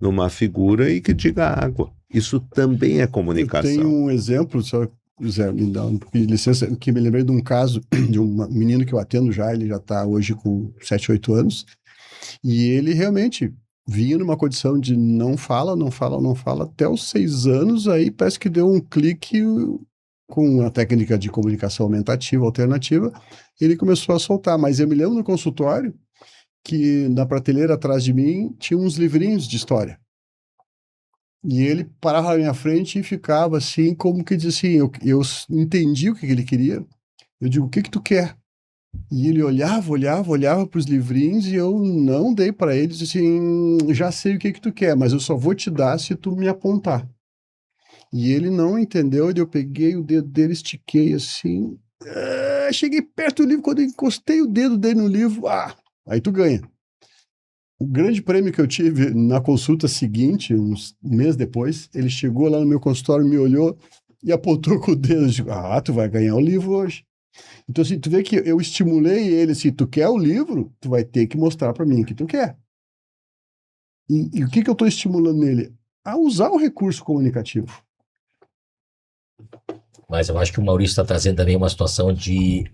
numa figura e que diga água. Isso também é comunicação. Eu tenho um exemplo, só Zé, me dá um pouquinho de licença, que me lembrei de um caso de um menino que eu atendo já, ele já está hoje com 7, 8 anos, e ele realmente vinha numa condição de não fala, até os 6 anos, aí parece que deu um clique com a técnica de comunicação aumentativa, alternativa, ele começou a soltar, mas eu me lembro no consultório que na prateleira atrás de mim tinha uns livrinhos de história. E ele parava na minha frente e ficava assim, como que dizia assim, eu entendi o que ele queria. Eu digo, o que tu quer? E ele olhava para os livrinhos e eu não dei para ele, disse assim, já sei o que tu quer, mas eu só vou te dar se tu me apontar. E ele não entendeu, e eu peguei o dedo dele, estiquei assim, cheguei perto do livro, quando eu encostei o dedo dele no livro, aí tu ganha. O grande prêmio que eu tive na consulta seguinte, um mês depois, ele chegou lá no meu consultório, me olhou e apontou com o dedo. Eu digo, tu vai ganhar o livro hoje. Então, assim, tu vê que eu estimulei ele, se tu quer o livro, tu vai ter que mostrar para mim que tu quer. E o que eu estou estimulando nele? A usar o recurso comunicativo. Mas eu acho que o Maurício está trazendo também uma situação de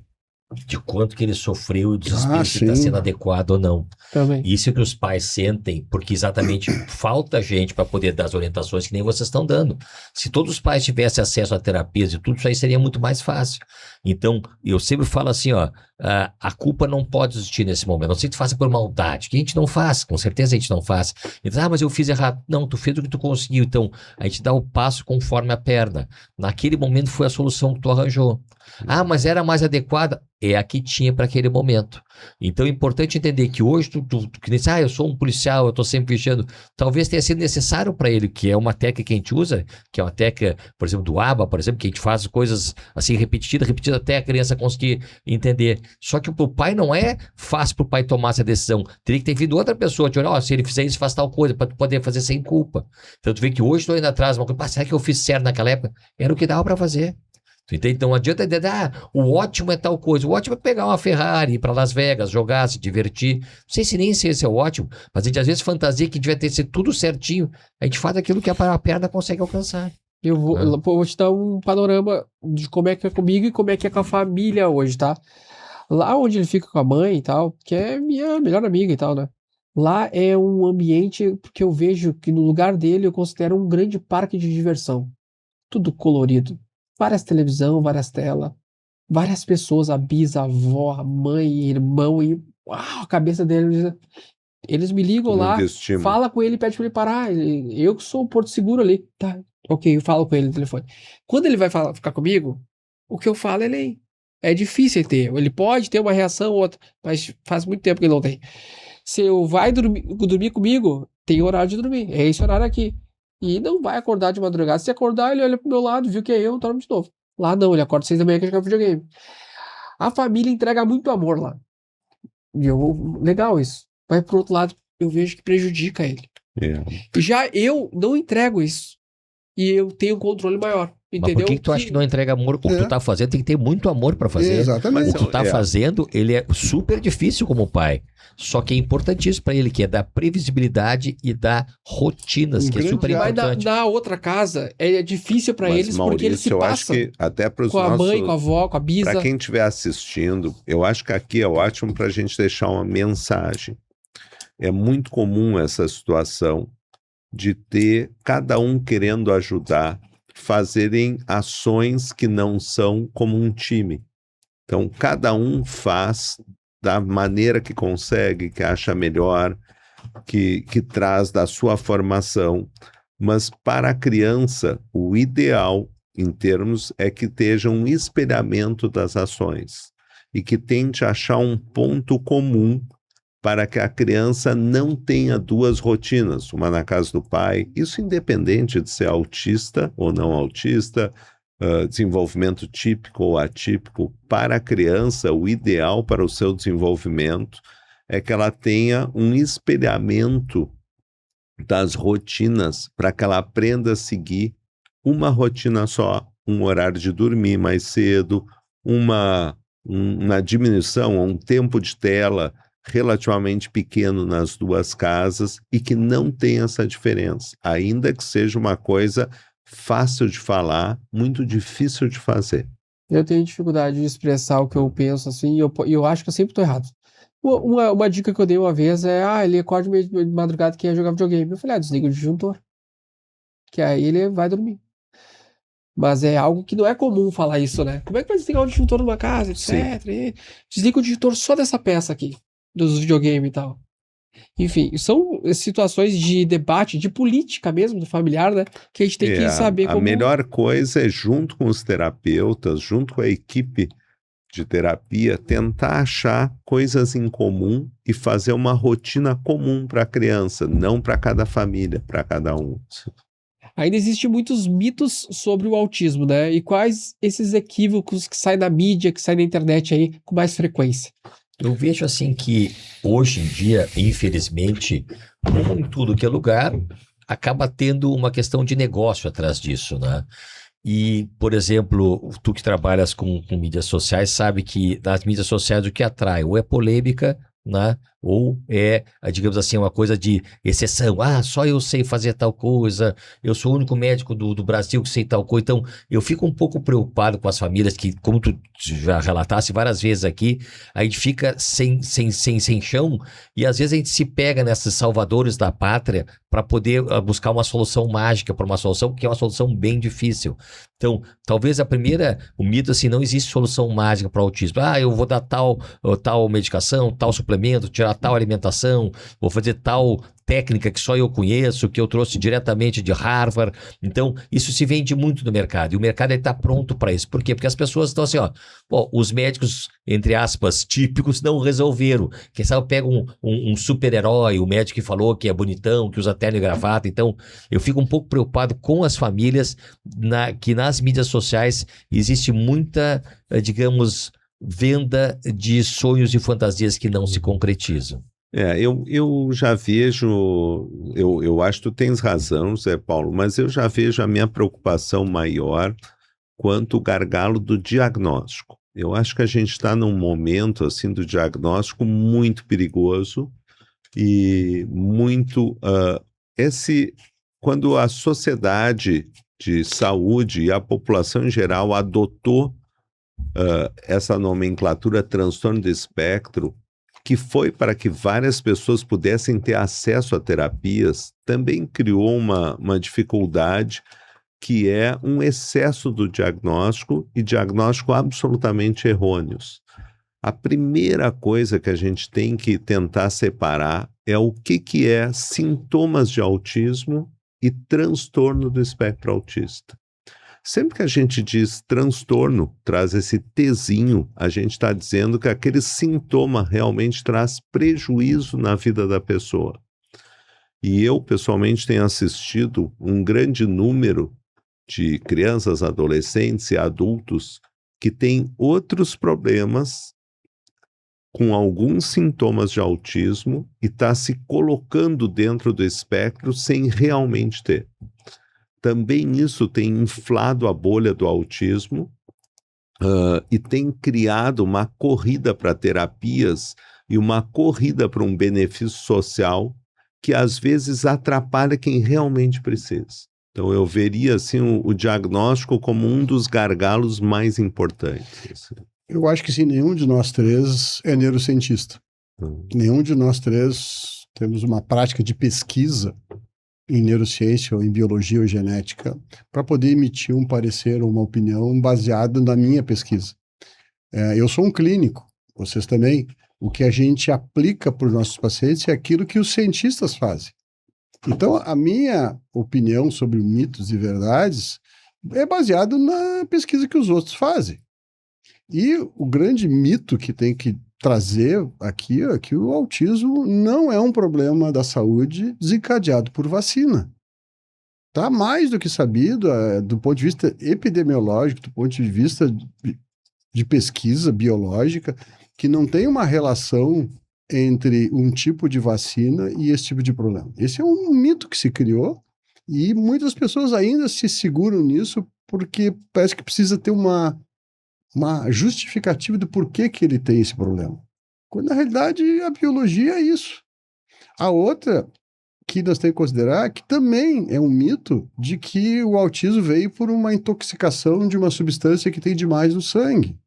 quanto que ele sofreu e o desespero se está sendo adequado ou não. Também. Isso é que os pais sentem, porque exatamente falta gente para poder dar as orientações que nem vocês estão dando. Se todos os pais tivessem acesso a terapias e tudo, isso aí seria muito mais fácil. Então, eu sempre falo assim, a culpa não pode existir nesse momento. Não sei que tu faça por maldade, que a gente não faz, com certeza a gente não faz. E diz, mas eu fiz errado. Não, tu fez o que tu conseguiu. Então, a gente dá o passo conforme a perna. Naquele momento foi a solução que tu arranjou. Mas era mais adequada? É a que tinha para aquele momento. Então é importante entender que hoje tu que diz, eu sou um policial, eu estou sempre vigiando. Talvez tenha sido necessário para ele, que é uma técnica que a gente usa, que é uma técnica, por exemplo, do ABA, por exemplo, que a gente faz coisas assim repetida até a criança conseguir entender. Só que pro pai não é fácil pro pai tomar essa decisão. Teria que ter vindo outra pessoa te olhar, se ele fizer isso, faz tal coisa, para tu poder fazer sem culpa. Então tu vê que hoje estou indo atrás, uma coisa, será que eu fiz certo naquela época? Era o que dava para fazer. Então não adianta dizer, o ótimo é tal coisa. O ótimo é pegar uma Ferrari, ir para Las Vegas, jogar, se divertir. Não sei se nem esse é o ótimo, mas a gente às vezes fantasia que devia ter sido tudo certinho. A gente faz aquilo que a perna consegue alcançar. Eu vou, Ah. pô, vou te dar um panorama de como é que é comigo e como é que é com a família hoje, tá? Lá onde ele fica com a mãe e tal, que é minha melhor amiga e tal, né? Lá é um ambiente que eu vejo que no lugar dele eu considero um grande parque de diversão. Tudo colorido. Várias televisão, várias telas, várias pessoas, a bisa, a avó, a mãe, irmão, e uau, a cabeça deles. Eles me ligam Com muito lá, estímulo. fala com ele, pede pra ele parar. Eu que sou o Porto Seguro ali. Tá, ok, eu falo com ele no telefone. Quando ele vai ficar comigo, o que eu falo, ele é difícil ter. Ele pode ter uma reação ou outra, mas faz muito tempo que ele não tem. Se eu vai dormir comigo, tem horário de dormir. É esse horário aqui. E não vai acordar de madrugada. Se acordar, ele olha pro meu lado, viu que é eu, dorme de novo. Lá não, ele acorda 6 da manhã que joga videogame. A família entrega muito amor lá. E legal isso. Mas por outro lado, eu vejo que prejudica ele. É. Já eu não entrego isso. E eu tenho um controle maior. Mas Entendeu? por que tu acha que não entrega amor? O que tu tá fazendo tem que ter muito amor pra fazer. Exatamente. O que tu tá É. fazendo, ele é super difícil como pai. Só que é importantíssimo pra ele, que é dar previsibilidade e dar rotinas, Um que é grande super Mas importante. na outra casa é difícil pra Mas, eles porque eles se Maurício, eu acho passam que até para os com a nossos... mãe, com a avó, com a bisa. Para quem estiver assistindo, eu acho que aqui é ótimo para a gente deixar uma mensagem. É muito comum essa situação de ter cada um querendo ajudar, fazerem ações que não são como um time. Então, cada um faz da maneira que consegue, que acha melhor, que traz da sua formação. Mas para a criança, o ideal, em termos, é que esteja um espelhamento das ações e que tente achar um ponto comum para que a criança não tenha duas rotinas, uma na casa do pai, isso independente de ser autista ou não autista, desenvolvimento típico ou atípico. Para a criança, o ideal para o seu desenvolvimento é que ela tenha um espelhamento das rotinas para que ela aprenda a seguir uma rotina só, um horário de dormir mais cedo, uma diminuição, um tempo de tela relativamente pequeno nas duas casas e que não tenha essa diferença, ainda que seja uma coisa fácil de falar, muito difícil de fazer. Eu tenho dificuldade de expressar o que eu penso, assim, e eu acho que eu sempre estou errado. Uma dica que eu dei uma vez é, ele acorda meio de madrugada que ia jogar videogame. Eu falei, desliga o disjuntor, que aí ele vai dormir. Mas é algo que não é comum falar isso, né? Como é que vai desligar o disjuntor numa casa, etc. E desliga o disjuntor só dessa peça aqui, dos videogames e tal. Enfim, são situações de debate, de política mesmo, do familiar, né? Que a gente tem que saber a como... melhor coisa é, junto com os terapeutas, junto com a equipe de terapia, tentar achar coisas em comum e fazer uma rotina comum para a criança, não para cada família, para cada um. Ainda existem muitos mitos sobre o autismo, né? E quais esses equívocos que saem na mídia, que saem na internet aí com mais frequência? Eu vejo assim que hoje em dia, infelizmente, como em tudo que é lugar, acaba tendo uma questão de negócio atrás disso, né? E, por exemplo, tu que trabalhas com mídias sociais sabe que nas mídias sociais o que atrai ou é polêmica, né? Ou é, digamos assim, uma coisa de exceção. Só eu sei fazer tal coisa, eu sou o único médico do Brasil que sei tal coisa. Então, eu fico um pouco preocupado com as famílias que, como tu já relatasse várias vezes aqui, a gente fica sem chão e às vezes a gente se pega nesses salvadores da pátria para poder buscar uma solução mágica para uma solução que é uma solução bem difícil. Então, talvez o mito assim, não existe solução mágica para o autismo. Eu vou dar tal medicação, tal suplemento, tirar tal alimentação, vou fazer tal técnica que só eu conheço, que eu trouxe diretamente de Harvard. Então, isso se vende muito no mercado. E o mercado está pronto para isso. Por quê? Porque as pessoas estão assim, os médicos, entre aspas, típicos, não resolveram. Quem sabe pega um super-herói, o médico que falou que é bonitão, que usa terno e gravata. Então, eu fico um pouco preocupado com as famílias, que nas mídias sociais existe muita, digamos, venda de sonhos e fantasias que não se concretizam. Eu já vejo, eu acho que tu tens razão, Zé Paulo, mas eu já vejo a minha preocupação maior quanto o gargalo do diagnóstico. Eu acho que a gente está num momento assim do diagnóstico muito perigoso e muito quando a sociedade de saúde e a população em geral adotou essa nomenclatura transtorno do espectro, que foi para que várias pessoas pudessem ter acesso a terapias, também criou uma dificuldade que é um excesso do diagnóstico e diagnóstico absolutamente errôneos. A primeira coisa que a gente tem que tentar separar é o que é sintomas de autismo e transtorno do espectro autista. Sempre que a gente diz transtorno, traz esse Tzinho, a gente está dizendo que aquele sintoma realmente traz prejuízo na vida da pessoa. E eu, pessoalmente, tenho assistido um grande número de crianças, adolescentes e adultos que têm outros problemas com alguns sintomas de autismo e está se colocando dentro do espectro sem realmente ter. Também isso tem inflado a bolha do autismo e tem criado uma corrida para terapias e uma corrida para um benefício social que às vezes atrapalha quem realmente precisa. Então eu veria assim, o diagnóstico como um dos gargalos mais importantes. Assim. Eu acho que sim, nenhum de nós três é neurocientista. Nenhum de nós três temos uma prática de pesquisa em neurociência ou em biologia ou genética para poder emitir um parecer ou uma opinião baseada na minha pesquisa. Eu sou um clínico, vocês também. O que a gente aplica para os nossos pacientes é aquilo que os cientistas fazem. Então, a minha opinião sobre mitos e verdades é baseado na pesquisa que os outros fazem. E o grande mito que tem que trazer aqui é que o autismo não é um problema da saúde desencadeado por vacina. Está mais do que sabido, do ponto de vista epidemiológico, do ponto de vista de pesquisa biológica, que não tem uma relação entre um tipo de vacina e esse tipo de problema. Esse é um mito que se criou e muitas pessoas ainda se seguram nisso porque parece que precisa ter uma justificativa do porquê que ele tem esse problema. Quando, na realidade, a biologia é isso. A outra que nós temos que considerar que também é um mito de que o autismo veio por uma intoxicação de uma substância que tem demais no sangue.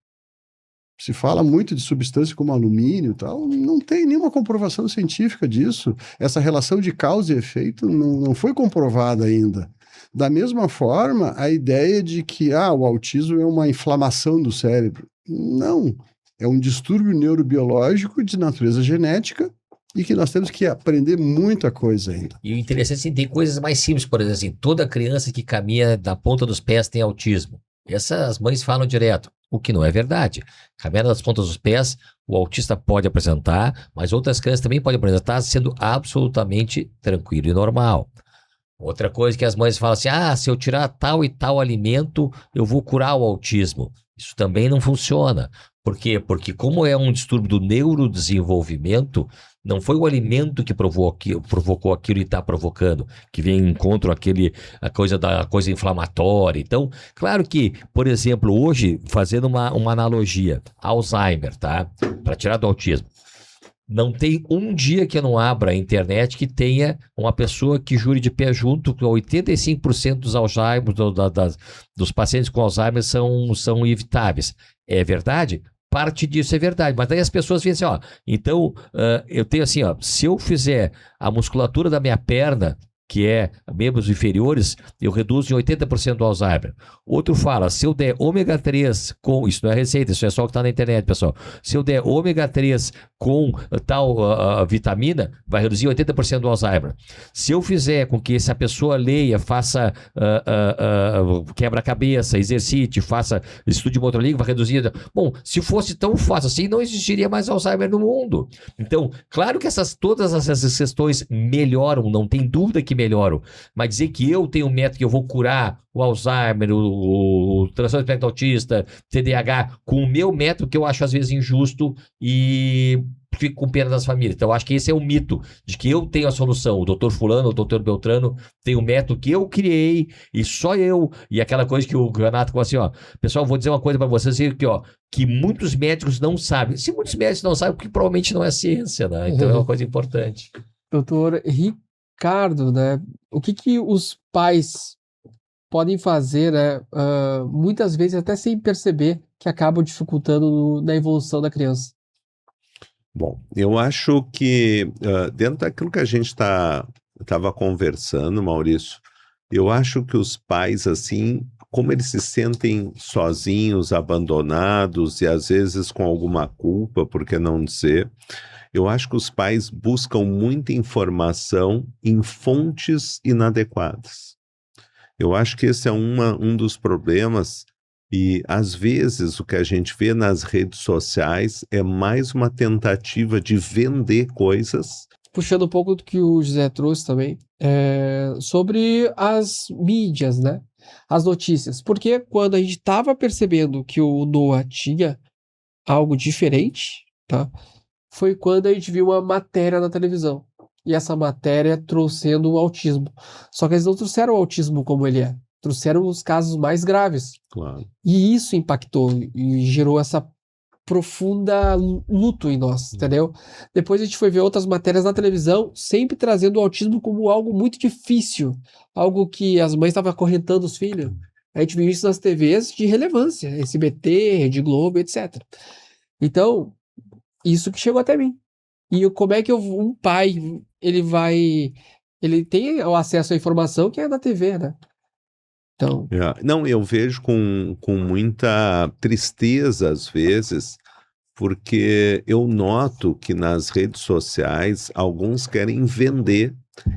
Se fala muito de substâncias como alumínio e tal, não tem nenhuma comprovação científica disso. Essa relação de causa e efeito não foi comprovada ainda. Da mesma forma, a ideia de que o autismo é uma inflamação do cérebro. Não, é um distúrbio neurobiológico de natureza genética e que nós temos que aprender muita coisa ainda. E o interessante é assim, tem coisas mais simples, por exemplo, assim, toda criança que caminha da ponta dos pés tem autismo. Essas mães falam direto, o que não é verdade. Caminhando das pontas dos pés, o autista pode apresentar, mas outras crianças também podem apresentar sendo absolutamente tranquilo e normal. Outra coisa que as mães falam assim, se eu tirar tal e tal alimento, eu vou curar o autismo. Isso também não funciona. Por quê? Porque como é um distúrbio do neurodesenvolvimento, não foi o alimento que provocou aquilo e está provocando, que vem em encontro a coisa inflamatória. Então, claro que, por exemplo, hoje, fazendo uma analogia, Alzheimer, tá? Para tirar do autismo. Não tem um dia que eu não abra a internet que tenha uma pessoa que jure de pé junto que 85% dos Alzheimer, dos pacientes com Alzheimer são evitáveis. É verdade? Parte disso é verdade, mas daí as pessoas dizem assim, então eu tenho assim, se eu fizer a musculatura da minha perna, que é membros inferiores, eu reduzo em 80% o Alzheimer. Outro fala, se eu der ômega 3 com... Isso não é receita, isso é só o que está na internet, pessoal. Se eu der ômega 3 com tal vitamina, vai reduzir 80% do Alzheimer. Se eu fizer com que essa pessoa leia, faça quebra-cabeça, exercite, faça estudo de motor língua, vai reduzir... Bom, se fosse tão fácil assim, não existiria mais Alzheimer no mundo. Então, claro que todas essas questões melhoram, não tem dúvida que melhoram, mas dizer que eu tenho um método que eu vou curar o Alzheimer, o transtorno do espectro autista, TDAH, com o meu método que eu acho às vezes injusto e fico com pena das famílias. Então eu acho que esse é o mito, de que eu tenho a solução, o doutor fulano, o doutor Beltrano tem um método que eu criei e só eu, e aquela coisa que o Renato falou assim, pessoal, vou dizer uma coisa para vocês aqui, que muitos médicos não sabem. Se muitos médicos não sabem, porque provavelmente não é ciência, né? Então é uma coisa importante. Doutor Ricardo, né? O que os pais podem fazer, né, muitas vezes até sem perceber, que acabam dificultando na evolução da criança? Bom, eu acho que dentro daquilo que a gente estava conversando, Maurício, eu acho que os pais, assim, como eles se sentem sozinhos, abandonados e às vezes com alguma culpa, por que não dizer, eu acho que os pais buscam muita informação em fontes inadequadas. Eu acho que esse é um dos problemas, e às vezes o que a gente vê nas redes sociais é mais uma tentativa de vender coisas. Puxando um pouco do que o José trouxe também, sobre as mídias, né? As notícias. Porque quando a gente estava percebendo que o Noah tinha algo diferente, tá? Foi quando a gente viu uma matéria na televisão. E essa matéria trouxendo o autismo. Só que eles não trouxeram o autismo como ele é. Trouxeram os casos mais graves. Claro. E isso impactou e gerou essa profunda luto em nós, entendeu? Depois a gente foi ver outras matérias na televisão, sempre trazendo o autismo como algo muito difícil, algo que as mães estavam acorrentando os filhos. A gente viu isso nas TVs de relevância, SBT, Rede Globo, etc. Então, isso que chegou até mim. E como é que um pai, ele tem o acesso à informação que é da TV, né? Então, Não, eu vejo com muita tristeza às vezes, porque eu noto que nas redes sociais alguns querem vender.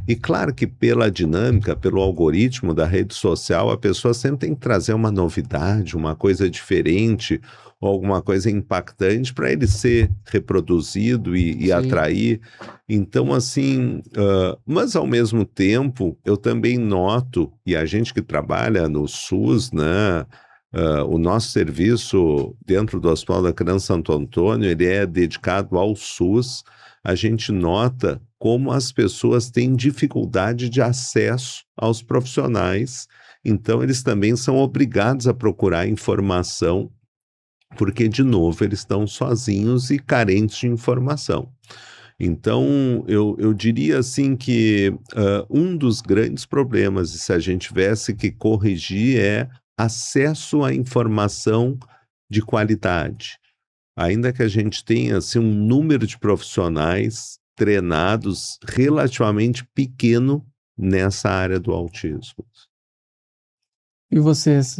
E claro que pela dinâmica, pelo algoritmo da rede social, a pessoa sempre tem que trazer uma novidade, uma coisa diferente, ou alguma coisa impactante para ele ser reproduzido e sim. atrair. Então, assim, mas ao mesmo tempo, eu também noto, e a gente que trabalha no SUS, né? O nosso serviço dentro do Hospital da Criança Santo Antônio, ele é dedicado ao SUS. A gente nota como as pessoas têm dificuldade de acesso aos profissionais, então eles também são obrigados a procurar informação, porque, de novo, eles estão sozinhos e carentes de informação. Então, eu diria assim que um dos grandes problemas, e se a gente tivesse que corrigir, é acesso à informação de qualidade. Ainda que a gente tenha assim, um número de profissionais treinados relativamente pequeno nessa área do autismo. E vocês?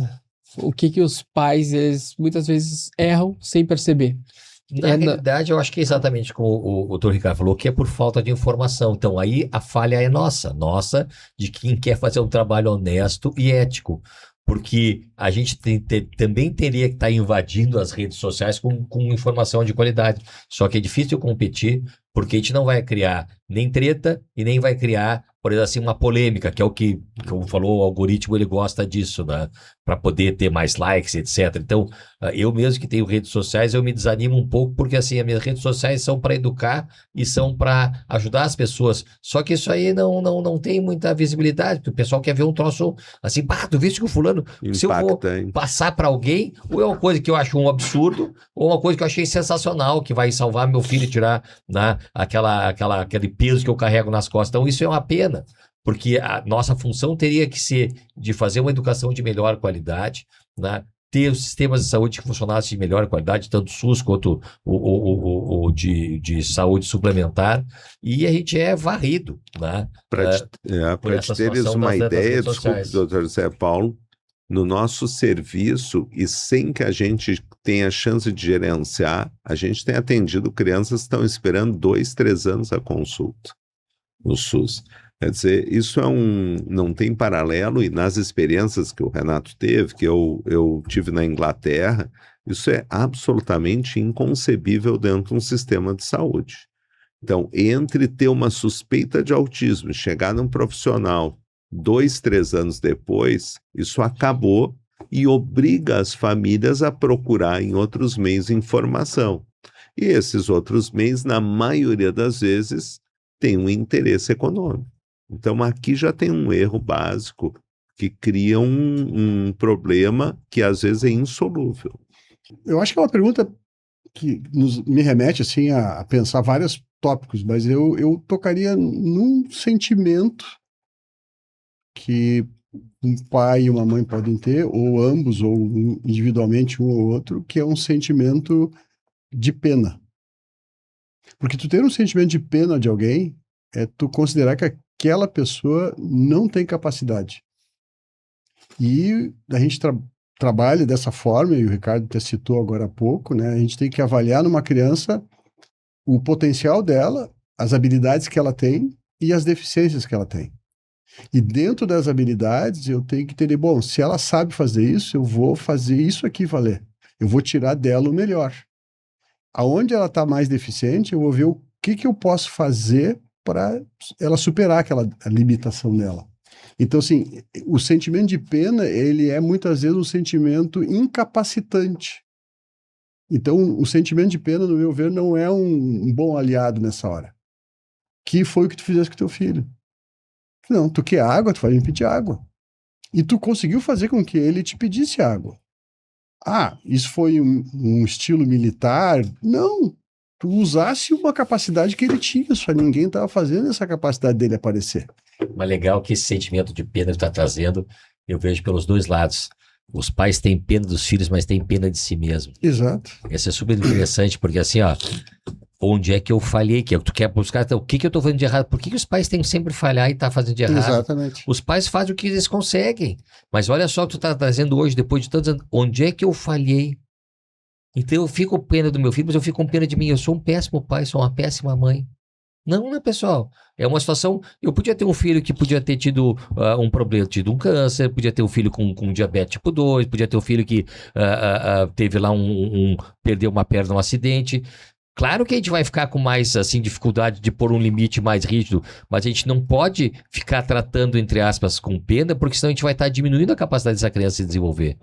O que os pais, eles muitas vezes erram sem perceber? Na realidade, eu acho que é exatamente como o Dr. Ricardo falou, que é por falta de informação. Então, aí a falha é nossa, de quem quer fazer um trabalho honesto e ético. Porque a gente também teria que estar invadindo as redes sociais com informação de qualidade. Só que é difícil competir, porque a gente não vai criar nem treta e nem vai criar, por exemplo, assim, uma polêmica, que é o que, como falou, o algoritmo ele gosta disso, né? Para poder ter mais likes, etc. Então, eu mesmo que tenho redes sociais, eu me desanimo um pouco, porque assim, as minhas redes sociais são para educar e são para ajudar as pessoas. Só que isso aí não tem muita visibilidade, porque o pessoal quer ver um troço assim, tu viste que o fulano, se eu vou passar para alguém, ou é uma coisa que eu acho um absurdo, ou uma coisa que eu achei sensacional, que vai salvar meu filho e tirar, né, aquele peso que eu carrego nas costas. Então, isso é uma pena, porque a nossa função teria que ser de fazer uma educação de melhor qualidade, né? Ter os sistemas de saúde que funcionassem de melhor qualidade, tanto o SUS quanto o de saúde suplementar, e a gente é varrido, né? Para te teres uma ideia, desculpe, doutor Zé Paulo, no nosso serviço, e sem que a gente tenha chance de gerenciar, a gente tem atendido crianças que estão esperando 2, 3 anos a consulta no SUS. Quer dizer, isso não tem paralelo, e nas experiências que o Renato teve, que eu tive na Inglaterra, isso é absolutamente inconcebível dentro de um sistema de saúde. Então, entre ter uma suspeita de autismo e chegar num profissional 2, 3 anos depois, isso acabou e obriga as famílias a procurar em outros meios informação. E esses outros meios, na maioria das vezes, têm um interesse econômico. Então, aqui já tem um erro básico que cria um problema que, às vezes, é insolúvel. Eu acho que é uma pergunta que me remete assim, a pensar vários tópicos, mas eu tocaria num sentimento que um pai e uma mãe podem ter, ou ambos, ou individualmente um ou outro, que é um sentimento de pena. Porque tu ter um sentimento de pena de alguém é tu considerar que aquela pessoa não tem capacidade. E a gente trabalha dessa forma, e o Ricardo até citou agora há pouco, né? A gente tem que avaliar numa criança o potencial dela, as habilidades que ela tem e as deficiências que ela tem. E dentro das habilidades, eu tenho que entender, bom, se ela sabe fazer isso, eu vou fazer isso aqui valer. Eu vou tirar dela o melhor. Aonde ela está mais deficiente, eu vou ver o que eu posso fazer para ela superar aquela limitação dela. Então, assim, o sentimento de pena, ele é muitas vezes um sentimento incapacitante. Então, o sentimento de pena, no meu ver, não é um bom aliado nessa hora. Que foi o que tu fizeste com teu filho. Não, tu quer água, tu vai me pedir água. E tu conseguiu fazer com que ele te pedisse água. Ah, isso foi um estilo militar? Não. Tu usasse uma capacidade que ele tinha, só ninguém estava fazendo essa capacidade dele aparecer. Mas legal que esse sentimento de pena que está trazendo, eu vejo pelos dois lados. Os pais têm pena dos filhos, mas têm pena de si mesmo. Exato. Isso é super interessante, porque assim, ó, onde é que eu falhei? Que tu quer buscar, então, o que eu tô fazendo de errado? Por que os pais têm que sempre falhar e tá fazendo de errado? Exatamente. Os pais fazem o que eles conseguem. Mas olha só o que tu tá trazendo hoje, depois de tantos anos, onde é que eu falhei? Então eu fico com pena do meu filho, mas eu fico com pena de mim. Eu sou um péssimo pai, sou uma péssima mãe. Não, né, pessoal? É uma situação. Eu podia ter um filho que podia ter tido um problema, tido um câncer, podia ter um filho com diabetes tipo 2, podia ter um filho que teve lá perdeu uma perna num acidente. Claro que a gente vai ficar com mais assim dificuldade de pôr um limite mais rígido, mas a gente não pode ficar tratando, entre aspas, com pena, porque senão a gente vai estar diminuindo a capacidade dessa criança de se desenvolver.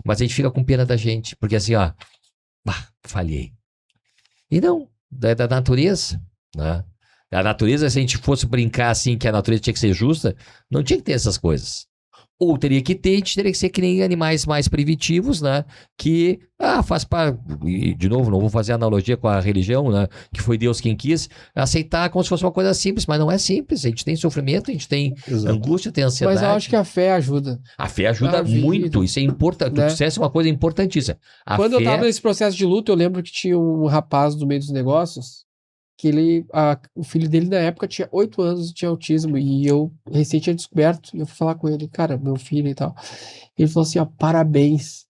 Mas a gente fica com pena da gente, porque assim, ó, falhei. E não, da natureza, né? A natureza, se a gente fosse brincar assim, que a natureza tinha que ser justa, não tinha que ter essas coisas. Ou teria que ter, a gente teria que ser que nem animais mais primitivos, né? Que, faz parte, e de novo, não vou fazer analogia com a religião, né? Que foi Deus quem quis, aceitar como se fosse uma coisa simples, mas não é simples. A gente tem sofrimento, a gente tem angústia, tem ansiedade. Mas eu acho que a fé ajuda. A fé ajuda muito, isso é importante. Né? Tu dissesse uma coisa importantíssima. Quando eu tava nesse processo de luto, eu lembro que tinha um rapaz do meio dos negócios, que o filho dele na época tinha 8 anos, tinha autismo, e eu recém tinha descoberto, e eu fui falar com ele, cara, meu filho e tal. Ele falou assim, ó, parabéns,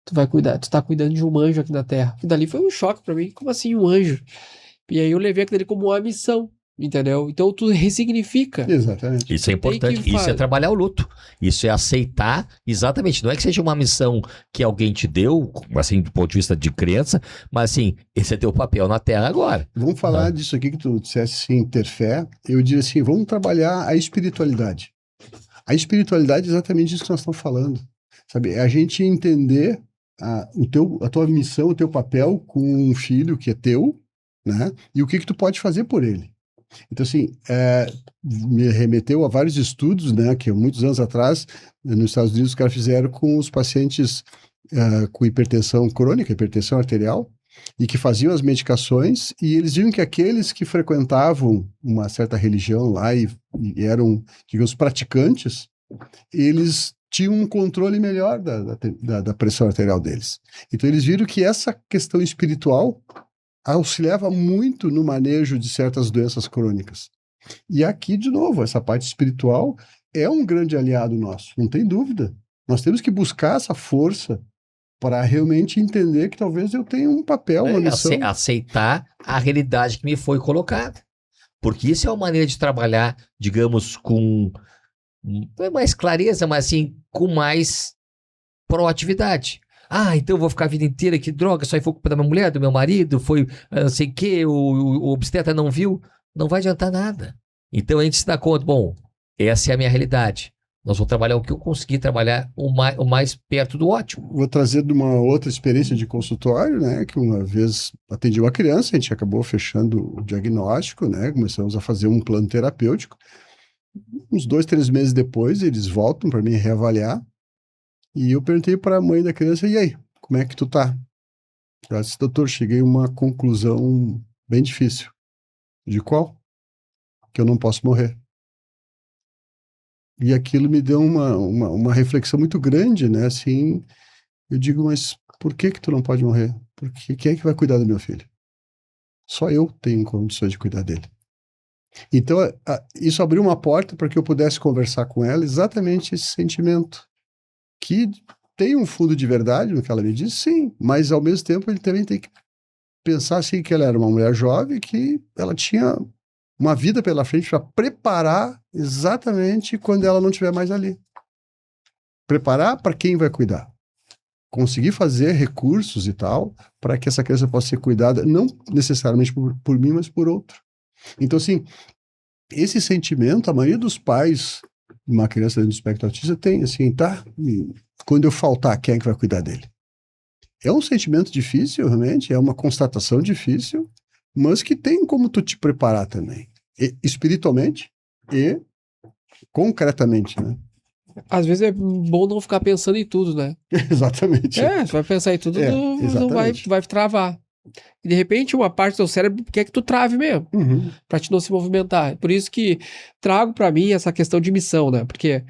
tu tá cuidando de um anjo aqui na Terra. E dali foi um choque pra mim, como assim um anjo? E aí eu levei aquilo ali como uma missão, entendeu? Então tu ressignifica. Exatamente. Isso é importante, isso é trabalhar o luto, isso é aceitar, exatamente, não é que seja uma missão que alguém te deu, assim, do ponto de vista de criança, mas assim, esse é teu papel na Terra agora. Vamos falar disso aqui que tu disseste, sim, ter fé. Eu diria assim, vamos trabalhar a espiritualidade. A espiritualidade é exatamente isso que nós estamos falando, sabe? É a gente entender a tua missão, o teu papel com um filho que é teu, né? E o que tu pode fazer por ele. Então, assim, me remeteu a vários estudos, né, que muitos anos atrás, nos Estados Unidos, os caras fizeram com os pacientes com hipertensão crônica, hipertensão arterial, e que faziam as medicações, e eles viam que aqueles que frequentavam uma certa religião lá e eram, digamos, praticantes, eles tinham um controle melhor da pressão arterial deles. Então, eles viram que essa questão espiritual auxiliava muito no manejo de certas doenças crônicas. E aqui, de novo, essa parte espiritual é um grande aliado nosso, não tem dúvida. Nós temos que buscar essa força para realmente entender que talvez eu tenha um papel, uma missão. Aceitar a realidade que me foi colocada. Porque isso é uma maneira de trabalhar, digamos, com não é mais clareza, mas assim, com mais proatividade. Então eu vou ficar a vida inteira, que droga, só foi culpa da minha mulher, do meu marido, foi não sei o que, o obstetra não viu, não vai adiantar nada. Então a gente se dá conta, bom, essa é a minha realidade. Nós vamos trabalhar o que eu consegui trabalhar o mais perto do ótimo. Vou trazer de uma outra experiência de consultório, né, que uma vez atendi uma criança, a gente acabou fechando o diagnóstico, né, começamos a fazer um plano terapêutico. Uns 2, 3 meses depois, eles voltam para mim reavaliar. E eu perguntei para a mãe da criança, e aí, como é que tu tá? Ela disse, doutor, cheguei a uma conclusão bem difícil. De qual? Que eu não posso morrer. E aquilo me deu uma reflexão muito grande, né? Assim, eu digo, mas por que tu não pode morrer? Porque quem é que vai cuidar do meu filho? Só eu tenho condições de cuidar dele. Então, isso abriu uma porta para que eu pudesse conversar com ela exatamente esse sentimento, que tem um fundo de verdade no que ela me disse, sim, mas ao mesmo tempo ele também tem que pensar assim que ela era uma mulher jovem, que ela tinha uma vida pela frente para preparar exatamente quando ela não estiver mais ali. Preparar para quem vai cuidar. Conseguir fazer recursos e tal para que essa criança possa ser cuidada, não necessariamente por mim, mas por outro. Então, assim, esse sentimento, a maioria dos pais de uma criança dentro do espectro autista tem, assim, tá? Quando eu faltar, quem é que vai cuidar dele? É um sentimento difícil, realmente, é uma constatação difícil, mas que tem como tu te preparar também, espiritualmente e concretamente, né? Às vezes é bom não ficar pensando em tudo, né? Exatamente. Você vai pensar em tudo, não vai travar. E de repente uma parte do seu cérebro quer que tu trave mesmo, pra te não se movimentar. Por isso que trago pra mim essa questão de missão, né? Porque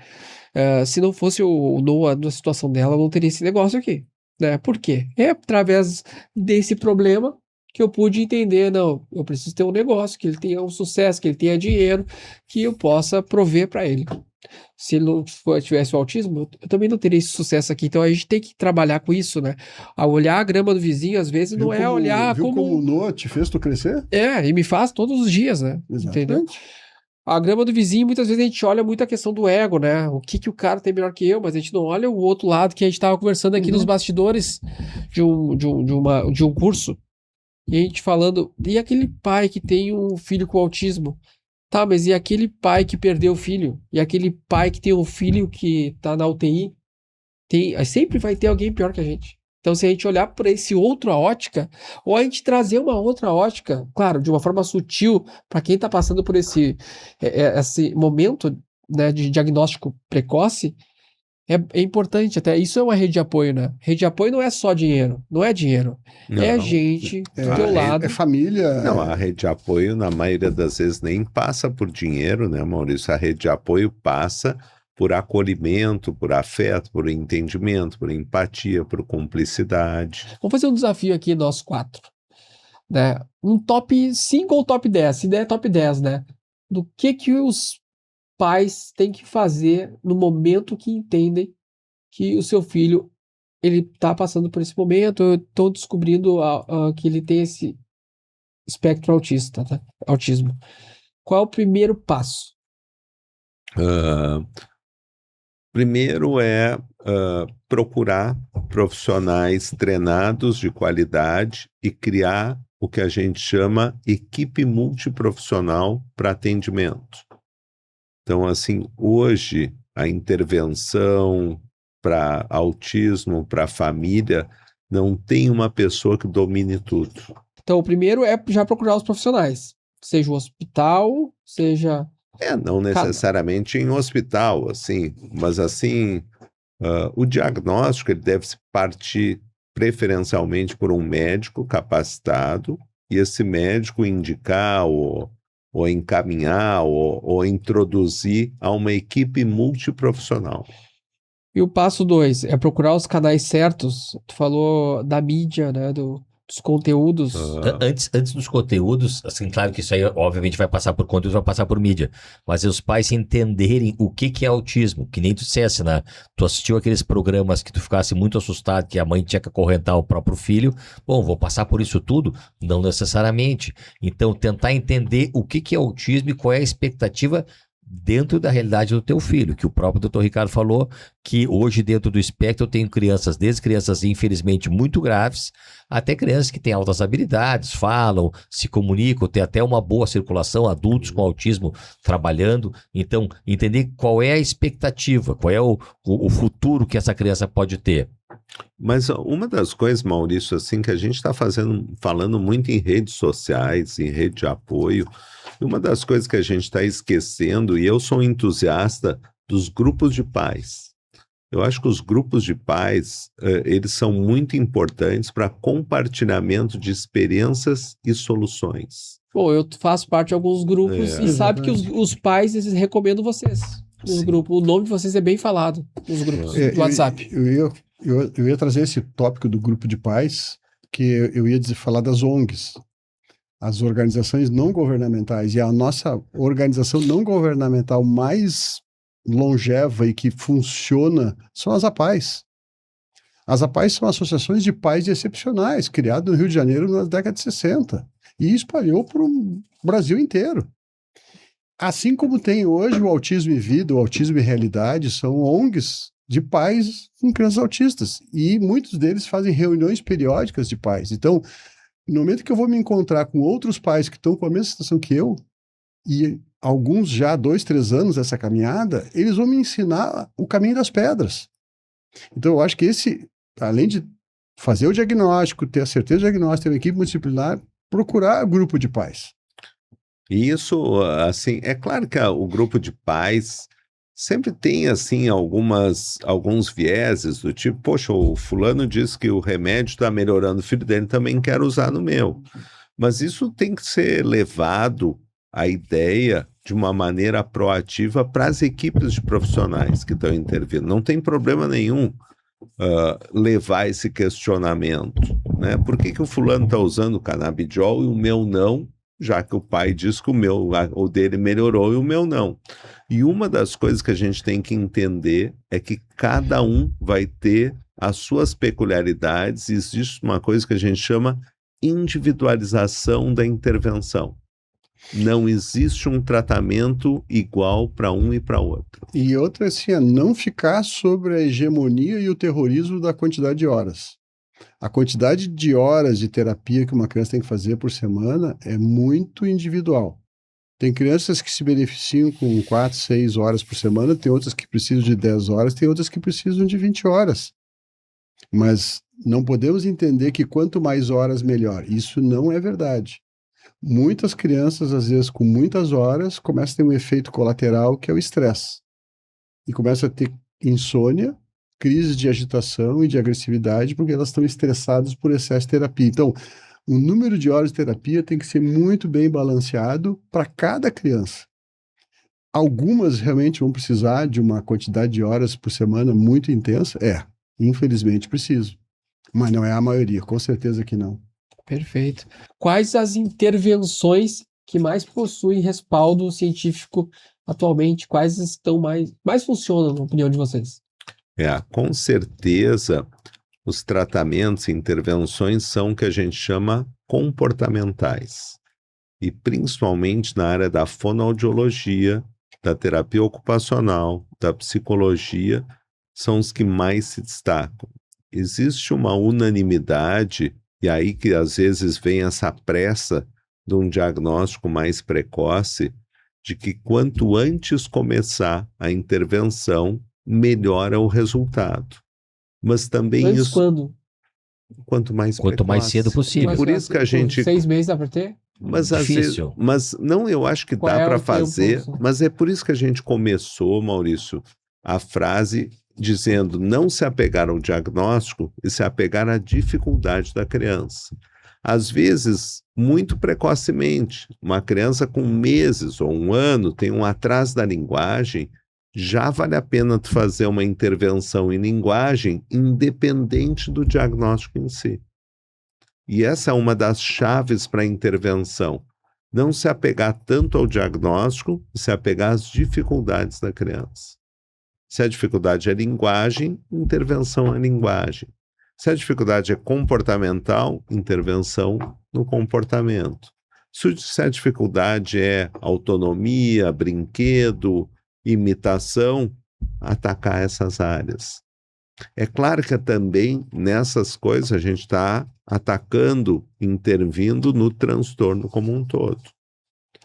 se não fosse o Noah na situação dela, não teria esse negócio aqui, né? Por quê? É através desse problema que eu pude entender, não, eu preciso ter um negócio, que ele tenha um sucesso, que ele tenha dinheiro, que eu possa prover pra ele. Se ele não tivesse o autismo, eu também não teria esse sucesso aqui. Então a gente tem que trabalhar com isso, né? A olhar a grama do vizinho, às vezes, não é olhar como... Viu como o Noah te fez tu crescer? E me faz todos os dias, né? Exatamente. Entendeu? A grama do vizinho, muitas vezes a gente olha muito a questão do ego, né? O que o cara tem melhor que eu, mas a gente não olha o outro lado que a gente estava conversando aqui nos bastidores de um curso. E a gente falando, e aquele pai que tem um filho com autismo? Tá, mas e aquele pai que perdeu o filho? E aquele pai que tem um filho que tá na UTI? Sempre vai ter alguém pior que a gente. Então, se a gente olhar por esse outra ótica, ou a gente trazer uma outra ótica, claro, de uma forma sutil, para quem tá passando por esse momento, né, de diagnóstico precoce, é importante até. Isso é uma rede de apoio, né? Rede de apoio não é só dinheiro, não é dinheiro. É gente do teu lado. É família. Não, a rede de apoio, na maioria das vezes, nem passa por dinheiro, né, Maurício? A rede de apoio passa por acolhimento, por afeto, por entendimento, por empatia, por cumplicidade. Vamos fazer um desafio aqui, nós 4. Né? Um top 5 ou top 10? Se der, é top 10, né? Do que os pais têm que fazer no momento que entendem que o seu filho ele está passando por esse momento, estão descobrindo que ele tem esse espectro autista, tá? Autismo. Qual é o primeiro passo? Primeiro é procurar profissionais treinados de qualidade e criar o que a gente chama equipe multiprofissional para atendimento. Então, assim, hoje a intervenção para autismo, para família, não tem uma pessoa que domine tudo. Então, o primeiro é já procurar os profissionais, seja o hospital, seja... Não necessariamente em hospital, assim, mas assim, o diagnóstico ele deve partir preferencialmente por um médico capacitado e esse médico indicar ou encaminhar ou introduzir a uma equipe multiprofissional. E o passo 2 é procurar os canais certos. Tu falou da mídia, né, dos conteúdos. Antes dos conteúdos, assim, claro que isso aí obviamente vai passar por conteúdos, vai passar por mídia, mas os pais entenderem o que é autismo, que nem tu dissesse, né? Tu assistiu aqueles programas que tu ficasse muito assustado que a mãe tinha que acorrentar o próprio filho. Bom, vou passar por isso tudo? Não necessariamente. Então, tentar entender o que é autismo e qual é a expectativa dentro da realidade do teu filho, que o próprio Dr. Ricardo falou que hoje dentro do espectro eu tenho crianças, desde crianças infelizmente muito graves, até crianças que têm altas habilidades, falam, se comunicam, têm até uma boa circulação, adultos com autismo trabalhando. Então, entender qual é a expectativa, qual é o futuro que essa criança pode ter. Mas uma das coisas, Maurício, assim, que a gente está falando muito em redes sociais, em rede de apoio, uma das coisas que a gente está esquecendo, e eu sou um entusiasta dos grupos de pais. Eu acho que os grupos de pais, eles são muito importantes para compartilhamento de experiências e soluções. Bom, eu faço parte de alguns grupos e sabe que os pais, eles recomendam vocês. nos Sim. grupos. O nome de vocês é bem falado nos grupos do WhatsApp. Eu ia trazer esse tópico do grupo de pais, que eu ia falar das ONGs, as organizações não governamentais, e a nossa organização não governamental mais longeva e que funciona são as APAES. As APAES são associações de pais excepcionais, criadas no Rio de Janeiro na década de 60, e espalhou para o Brasil inteiro. Assim como tem hoje o Autismo e Vida, o Autismo e Realidade, são ONGs de pais com crianças autistas, e muitos deles fazem reuniões periódicas de pais. Então, no momento que eu vou me encontrar com outros pais que estão com a mesma situação que eu, e alguns já há 2, 3 anos dessa caminhada, eles vão me ensinar o caminho das pedras. Então, eu acho que além de fazer o diagnóstico, ter a certeza do diagnóstico, ter uma equipe multidisciplinar, procurar grupo de pais. E isso, assim, é claro que o grupo de pais sempre tem, assim, alguns vieses do tipo, poxa, o fulano disse que o remédio está melhorando o filho dele, também quero usar no meu. Mas isso tem que ser levado, a ideia, de uma maneira proativa para as equipes de profissionais que estão intervindo. Não tem problema nenhum levar esse questionamento, né? Por que o fulano está usando o canabidiol e o meu não? Já que o pai diz que o dele melhorou e o meu não. E uma das coisas que a gente tem que entender é que cada um vai ter as suas peculiaridades, e existe uma coisa que a gente chama individualização da intervenção. Não existe um tratamento igual para um e para outro. E outra, assim, é não ficar sobre a hegemonia e o terrorismo da quantidade de horas. A quantidade de horas de terapia que uma criança tem que fazer por semana é muito individual. Tem crianças que se beneficiam com 4, 6 horas por semana, tem outras que precisam de 10 horas, tem outras que precisam de 20 horas. Mas não podemos entender que quanto mais horas, melhor. Isso não é verdade. Muitas crianças, às vezes, com muitas horas, começam a ter um efeito colateral, que é o estresse. E começam a ter insônia, crise de agitação e de agressividade, porque elas estão estressadas por excesso de terapia. Então, o número de horas de terapia tem que ser muito bem balanceado para cada criança. Algumas realmente vão precisar de uma quantidade de horas por semana muito intensa. Infelizmente preciso. Mas não é a maioria, com certeza que não. Perfeito. Quais as intervenções que mais possuem respaldo científico atualmente? Quais estão mais funcionam, na opinião de vocês? Com certeza, os tratamentos e intervenções são o que a gente chama comportamentais. E principalmente na área da fonoaudiologia, da terapia ocupacional, da psicologia, são os que mais se destacam. Existe uma unanimidade, e aí que às vezes vem essa pressa de um diagnóstico mais precoce, de que quanto antes começar a intervenção, melhora o resultado. Mas também Antes isso... quando? Quanto mais cedo possível. E por isso que a gente... 6 meses dá para ter? Mas às vezes, não, eu acho que dá para fazer, mas é por isso que a gente começou, Maurício, a frase dizendo não se apegar ao diagnóstico e se apegar à dificuldade da criança. Às vezes, muito precocemente, uma criança com meses ou 1 ano tem um atraso da linguagem, já vale a pena tu fazer uma intervenção em linguagem independente do diagnóstico em si. E essa é uma das chaves para a intervenção. Não se apegar tanto ao diagnóstico, se apegar às dificuldades da criança. Se a dificuldade é linguagem, intervenção é linguagem. Se a dificuldade é comportamental, intervenção no comportamento. Se a dificuldade é autonomia, brinquedo, imitação, atacar essas áreas. É claro que também nessas coisas a gente está atacando, intervindo no transtorno como um todo.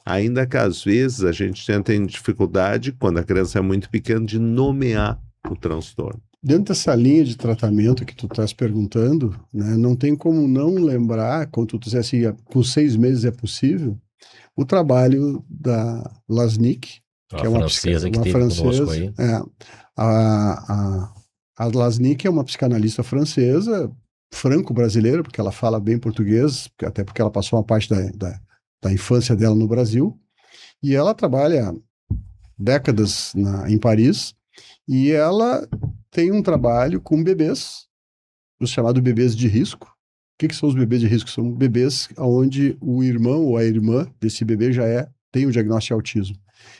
Ainda que às vezes a gente tem dificuldade, quando a criança é muito pequena, de nomear o transtorno. Dentro dessa linha de tratamento que tu estás perguntando, né, não tem como não lembrar, quando tu dissesse assim, com 6 meses é possível, o trabalho da Lasnik, que é uma francesa que teve conosco aí. A Lasnik é uma psicanalista francesa, franco-brasileira, porque ela fala bem português, até porque ela passou uma parte da infância dela no Brasil, e ela trabalha décadas em Paris, e ela tem um trabalho com bebês, os chamados bebês de risco. O que são os bebês de risco? São bebês onde o irmão ou a irmã desse bebê tem o diagnóstico de autismo.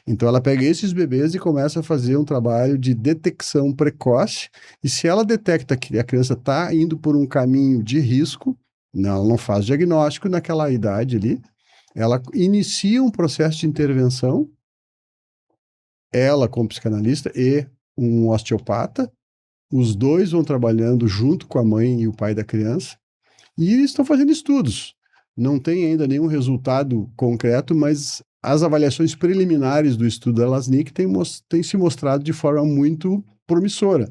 Então ela pega esses bebês e começa a fazer um trabalho de detecção precoce, e se ela detecta que a criança está indo por um caminho de risco, ela não faz diagnóstico naquela idade ali, ela inicia um processo de intervenção, ela como psicanalista e um osteopata, os dois vão trabalhando junto com a mãe e o pai da criança, e eles estão fazendo estudos. Não tem ainda nenhum resultado concreto, mas as avaliações preliminares do estudo da Lasnik têm se mostrado de forma muito promissora.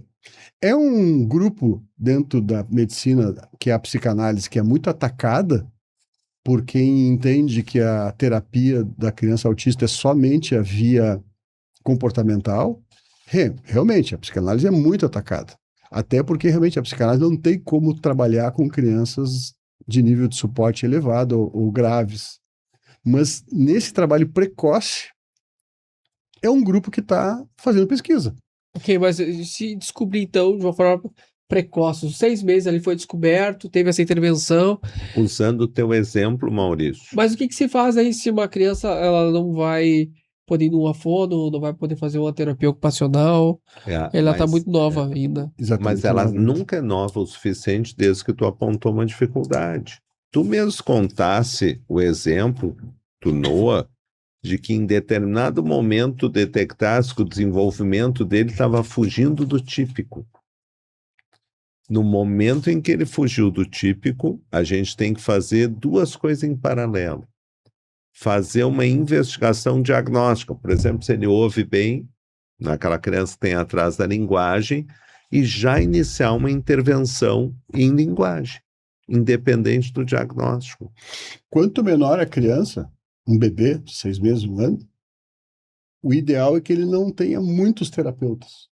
É um grupo dentro da medicina, que é a psicanálise, que é muito atacada por quem entende que a terapia da criança autista é somente a via comportamental. Realmente, a psicanálise é muito atacada. Até porque realmente a psicanálise não tem como trabalhar com crianças de nível de suporte elevado ou graves. Mas nesse trabalho precoce, é um grupo que está fazendo pesquisa. Ok, mas se descobrir, então, de uma forma precoce, os 6 meses ali foi descoberto, teve essa intervenção. Usando o teu exemplo, Maurício. Mas o que se faz aí se uma criança ela não vai poder ir numa fono, não vai poder fazer uma terapia ocupacional? Ela está muito nova ainda. Exatamente. Mas ela nunca é nova o suficiente desde que tu apontou uma dificuldade. Tu mesmo contasse o exemplo do Noah, de que em determinado momento detectasse que o desenvolvimento dele estava fugindo do típico. No momento em que ele fugiu do típico, a gente tem que fazer 2 coisas em paralelo. Fazer uma investigação diagnóstica, por exemplo, se ele ouve bem, naquela criança que tem atraso da linguagem, e já iniciar uma intervenção em linguagem, independente do diagnóstico. Quanto menor a criança, um bebê de 6 meses, 1 ano, o ideal é que ele não tenha muitos terapeutas.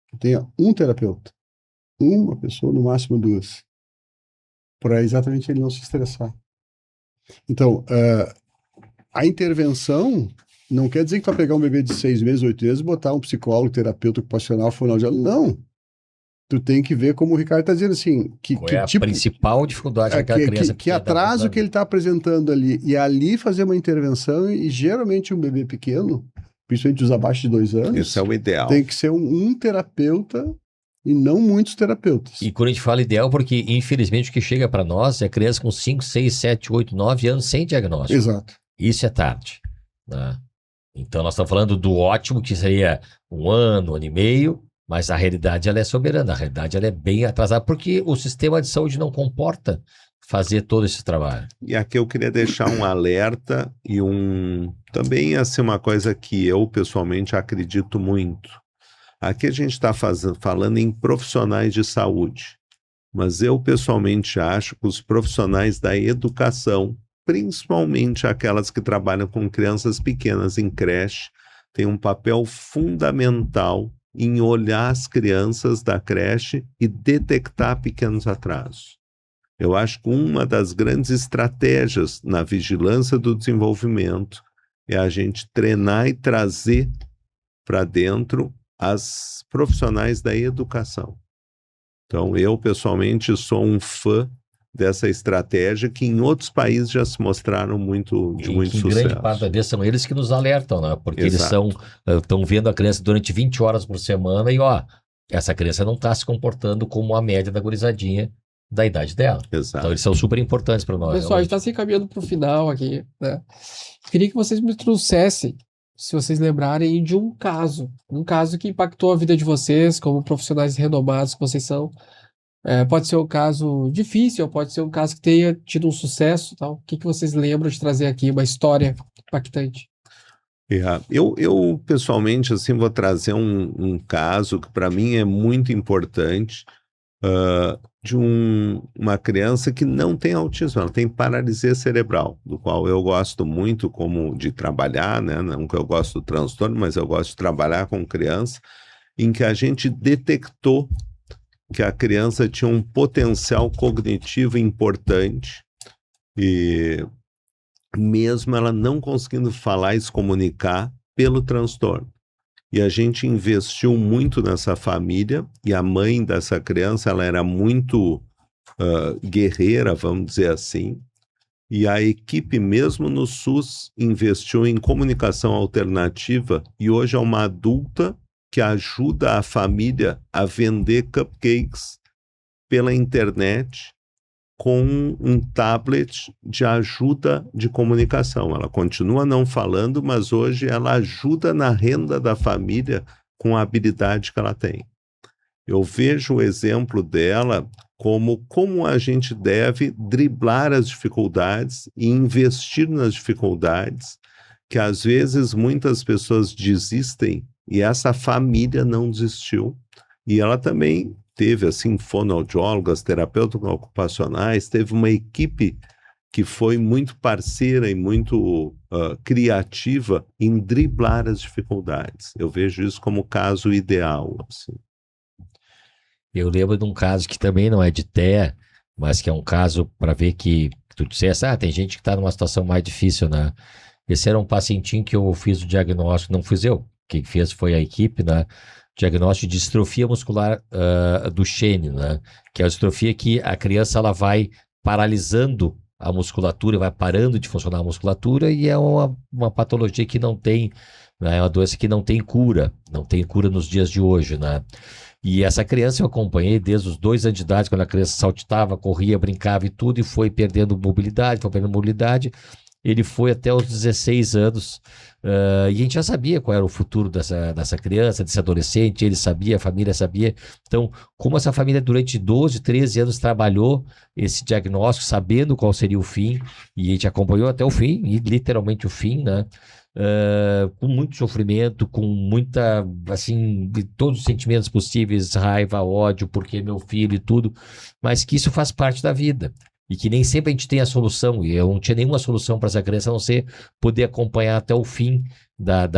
Que tenha um terapeuta. Uma pessoa, no máximo 2. Para exatamente ele não se estressar. Então, a intervenção não quer dizer que tu vai pegar um bebê de 6 meses, 8 meses, botar um psicólogo, terapeuta ocupacional, fonoaudiólogo. Não. Tu tem que ver, como o Ricardo está dizendo, assim, Qual é a principal dificuldade daquela criança que atraso que ele está apresentando ali. E ali fazer uma intervenção, e geralmente um bebê pequeno, principalmente os abaixo de 2 anos, isso é o ideal. Tem que ser um terapeuta e não muitos terapeutas. E quando a gente fala ideal, porque infelizmente o que chega para nós é criança com 5, 6, 7, 8, 9 anos sem diagnóstico. Exato. Isso é tarde, né? Então nós estamos falando do ótimo, que seria 1 ano, 1 ano e meio, mas a realidade ela é soberana, a realidade ela é bem atrasada, porque o sistema de saúde não comporta fazer todo esse trabalho. E aqui eu queria deixar um alerta e também assim, uma coisa que eu pessoalmente acredito muito. Aqui a gente está falando em profissionais de saúde, mas eu pessoalmente acho que os profissionais da educação, principalmente aquelas que trabalham com crianças pequenas em creche, têm um papel fundamental em olhar as crianças da creche e detectar pequenos atrasos. Eu acho que uma das grandes estratégias na vigilância do desenvolvimento é a gente treinar e trazer para dentro as profissionais da educação. Então, eu pessoalmente sou um fã dessa estratégia que em outros países já se mostraram de muito sucesso. Grande parte da vez são eles que nos alertam, né? Porque Exato. eles estão vendo a criança durante 20 horas por semana e, essa criança não está se comportando como a média da gurizadinha da idade dela. Exato. Então, eles são super importantes para nós. Pessoal, a gente está se encaminhando para o final aqui, né? Queria que vocês me trouxessem, se vocês lembrarem, de um caso que impactou a vida de vocês, como profissionais renomados que vocês são. Pode ser um caso difícil, pode ser um caso que tenha tido um sucesso, tal. O que vocês lembram de trazer aqui, uma história impactante? Eu pessoalmente assim vou trazer um caso que para mim é muito importante, de uma criança que não tem autismo, ela tem paralisia cerebral, do qual eu gosto muito de trabalhar, né? Não que eu gosto do transtorno, mas eu gosto de trabalhar com criança, em que a gente detectou que a criança tinha um potencial cognitivo importante, e mesmo ela não conseguindo falar e se comunicar pelo transtorno. E a gente investiu muito nessa família, e a mãe dessa criança, ela era muito guerreira, vamos dizer assim, e a equipe, mesmo no SUS, investiu em comunicação alternativa, e hoje é uma adulta que ajuda a família a vender cupcakes pela internet com um tablet de ajuda de comunicação. Ela continua não falando, mas hoje ela ajuda na renda da família com a habilidade que ela tem. Eu vejo o exemplo dela como a gente deve driblar as dificuldades e investir nas dificuldades, que às vezes muitas pessoas desistem, e essa família não desistiu. E ela também teve, assim, fonoaudiólogas, terapeutas ocupacionais, teve uma equipe que foi muito parceira e muito criativa em driblar as dificuldades. Eu vejo isso como o caso ideal, assim. Eu lembro de um caso que também não é de TEA, mas que é um caso para ver que tu dissesse, tem gente que está numa situação mais difícil, né? Esse era um pacientinho que eu fiz o diagnóstico, não fiz eu, quem fez foi a equipe, né? Diagnóstico de distrofia muscular do Duchenne, né? Que é a distrofia que a criança ela vai paralisando a musculatura, vai parando de funcionar a musculatura, e é uma patologia que não tem, né? É uma doença que não tem cura nos dias de hoje, né? E essa criança eu acompanhei desde os 2 anos de idade, quando a criança saltitava, corria, brincava e tudo, e foi perdendo mobilidade. Ele foi até os 16 anos, e a gente já sabia qual era o futuro dessa criança, desse adolescente, ele sabia, a família sabia. Então, como essa família durante 12, 13 anos trabalhou esse diagnóstico, sabendo qual seria o fim, e a gente acompanhou até o fim, e literalmente o fim, né? Com muito sofrimento, com muita, assim, de todos os sentimentos possíveis, raiva, ódio, porque meu filho e tudo, mas que isso faz parte da vida. E que nem sempre a gente tem a solução, e eu não tinha nenhuma solução para essa criança, a não ser poder acompanhar até o fim da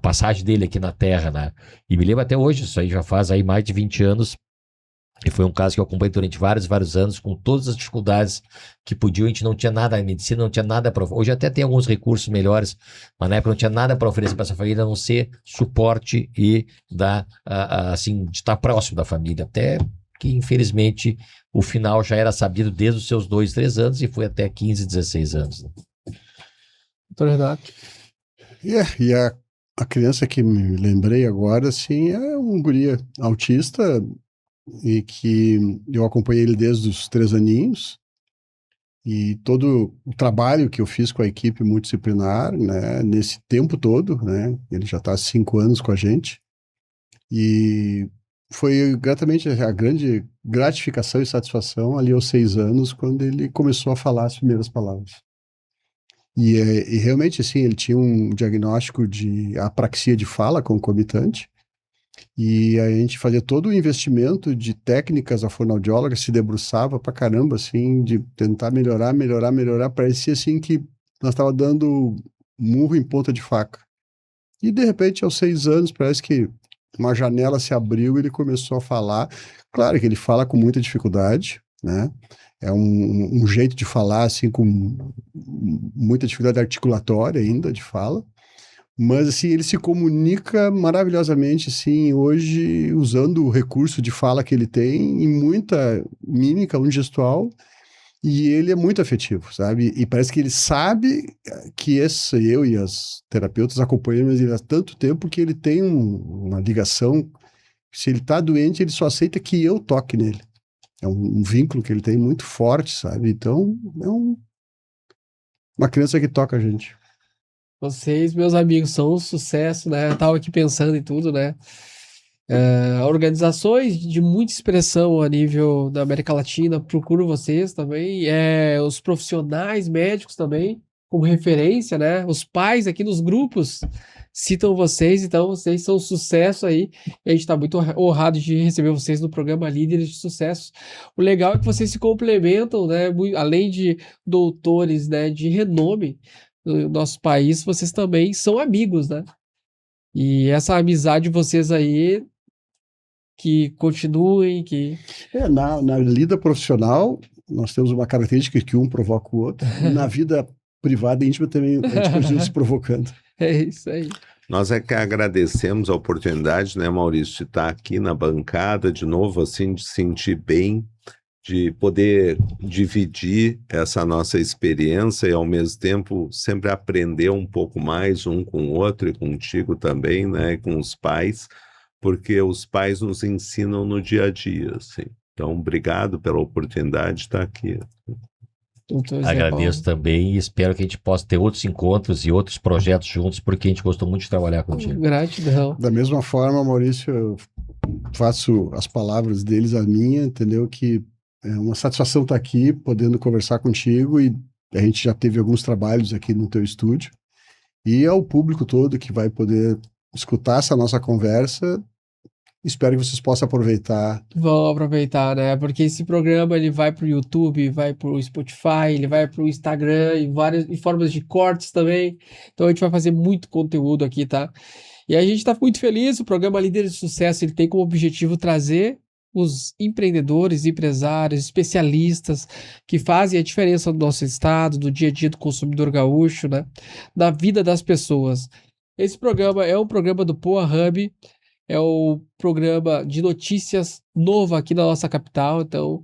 passagem dele aqui na Terra, né? E me lembro até hoje, isso aí já faz aí mais de 20 anos, e foi um caso que eu acompanhei durante vários anos, com todas as dificuldades que podiam. A gente não tinha nada, a medicina não tinha nada para oferecer. Hoje até tem alguns recursos melhores, mas na época não tinha nada para oferecer para essa família, a não ser suporte e assim, de estar próximo da família, até que infelizmente o final já era sabido desde os seus 2, 3 anos e foi até 15, 16 anos. Doutor Renato. E a criança que me lembrei agora, assim, é um guri autista, e que eu acompanhei ele desde os 3 aninhos, e todo o trabalho que eu fiz com a equipe multidisciplinar, né, nesse tempo todo, né, ele já está há 5 anos com a gente, e foi gratamente a grande gratificação e satisfação ali aos 6 anos, quando ele começou a falar as primeiras palavras. E realmente, assim, ele tinha um diagnóstico de apraxia de fala concomitante, e a gente fazia todo o investimento de técnicas, a fonoaudióloga se debruçava pra caramba, assim, de tentar melhorar, parecia assim que nós estava dando murro em ponta de faca. E de repente, aos 6 anos, parece que uma janela se abriu e ele começou a falar. Claro que ele fala com muita dificuldade, né? É um jeito de falar, assim, com muita dificuldade articulatória ainda de fala. Mas, assim, ele se comunica maravilhosamente, assim, hoje, usando o recurso de fala que ele tem, e muita mímica unigestual, e ele é muito afetivo, sabe? E parece que ele sabe que eu e as terapeutas acompanhamos ele há tanto tempo que ele tem uma ligação. Se ele tá doente, ele só aceita que eu toque nele. É um vínculo que ele tem muito forte, sabe? Então, é uma criança que toca a gente. Vocês, meus amigos, são um sucesso, né? Eu tava aqui pensando em tudo, né? Organizações de muita expressão a nível da América Latina procuram vocês também. Os profissionais médicos também, como referência, né? Os pais aqui nos grupos citam vocês, então vocês são um sucesso aí. E a gente está muito honrado de receber vocês no programa Líderes de Sucesso. O legal é que vocês se complementam, né? Além de doutores, né, de renome no nosso país, vocês também são amigos, né? E essa amizade de vocês aí, que continuem, que... Na lida profissional, nós temos uma característica que um provoca o outro. Na vida privada e íntima também, a gente continua se provocando. É isso aí. Nós é que agradecemos a oportunidade, né, Maurício, de estar aqui na bancada de novo, assim, de sentir bem, de poder dividir essa nossa experiência e, ao mesmo tempo, sempre aprender um pouco mais um com o outro e contigo também, né, e com os pais, porque os pais nos ensinam no dia a dia, assim. Então, obrigado pela oportunidade de estar aqui. Doutor Zé Agradeço Paulo. também e espero que a gente possa ter outros encontros e outros projetos juntos, porque a gente gostou muito de trabalhar contigo. Gratidão. Da mesma forma, Maurício, eu faço as palavras deles a minha, entendeu? Que é uma satisfação estar aqui, podendo conversar contigo, e a gente já teve alguns trabalhos aqui no teu estúdio, e ao público todo que vai poder escutar essa nossa conversa, espero que vocês possam aproveitar. Vão aproveitar, né? Porque esse programa ele vai pro YouTube, vai pro Spotify, ele vai pro Instagram e várias e formas de cortes também. Então a gente vai fazer muito conteúdo aqui, tá? E a gente está muito feliz. O programa Líderes de Sucesso ele tem como objetivo trazer os empreendedores, empresários, especialistas que fazem a diferença no nosso estado, do dia a dia do consumidor gaúcho, né? Da vida das pessoas. Esse programa é um programa do Poa Hub. É o programa de notícias novo aqui na nossa capital, então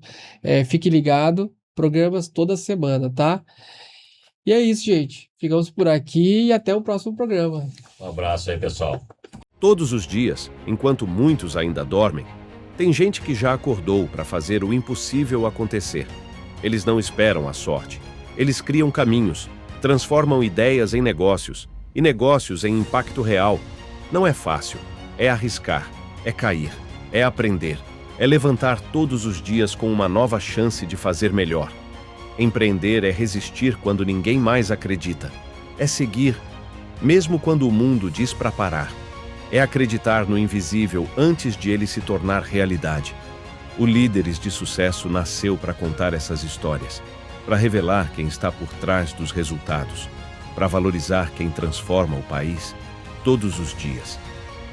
fique ligado, programas toda semana, tá? E é isso, gente. Ficamos por aqui e até o próximo programa. Um abraço aí, pessoal. Todos os dias, enquanto muitos ainda dormem, tem gente que já acordou para fazer o impossível acontecer. Eles não esperam a sorte. Eles criam caminhos, transformam ideias em negócios e negócios em impacto real. Não é fácil. É arriscar, é cair, é aprender, é levantar todos os dias com uma nova chance de fazer melhor. Empreender é resistir quando ninguém mais acredita. É seguir, mesmo quando o mundo diz para parar. É acreditar no invisível antes de ele se tornar realidade. O Líderes de Sucesso nasceu para contar essas histórias, para revelar quem está por trás dos resultados, para valorizar quem transforma o país todos os dias.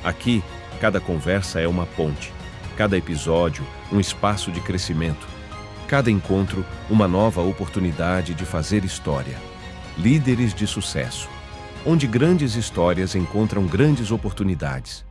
Aqui, cada conversa é uma ponte, cada episódio, um espaço de crescimento, cada encontro, uma nova oportunidade de fazer história. Líderes de Sucesso, onde grandes histórias encontram grandes oportunidades.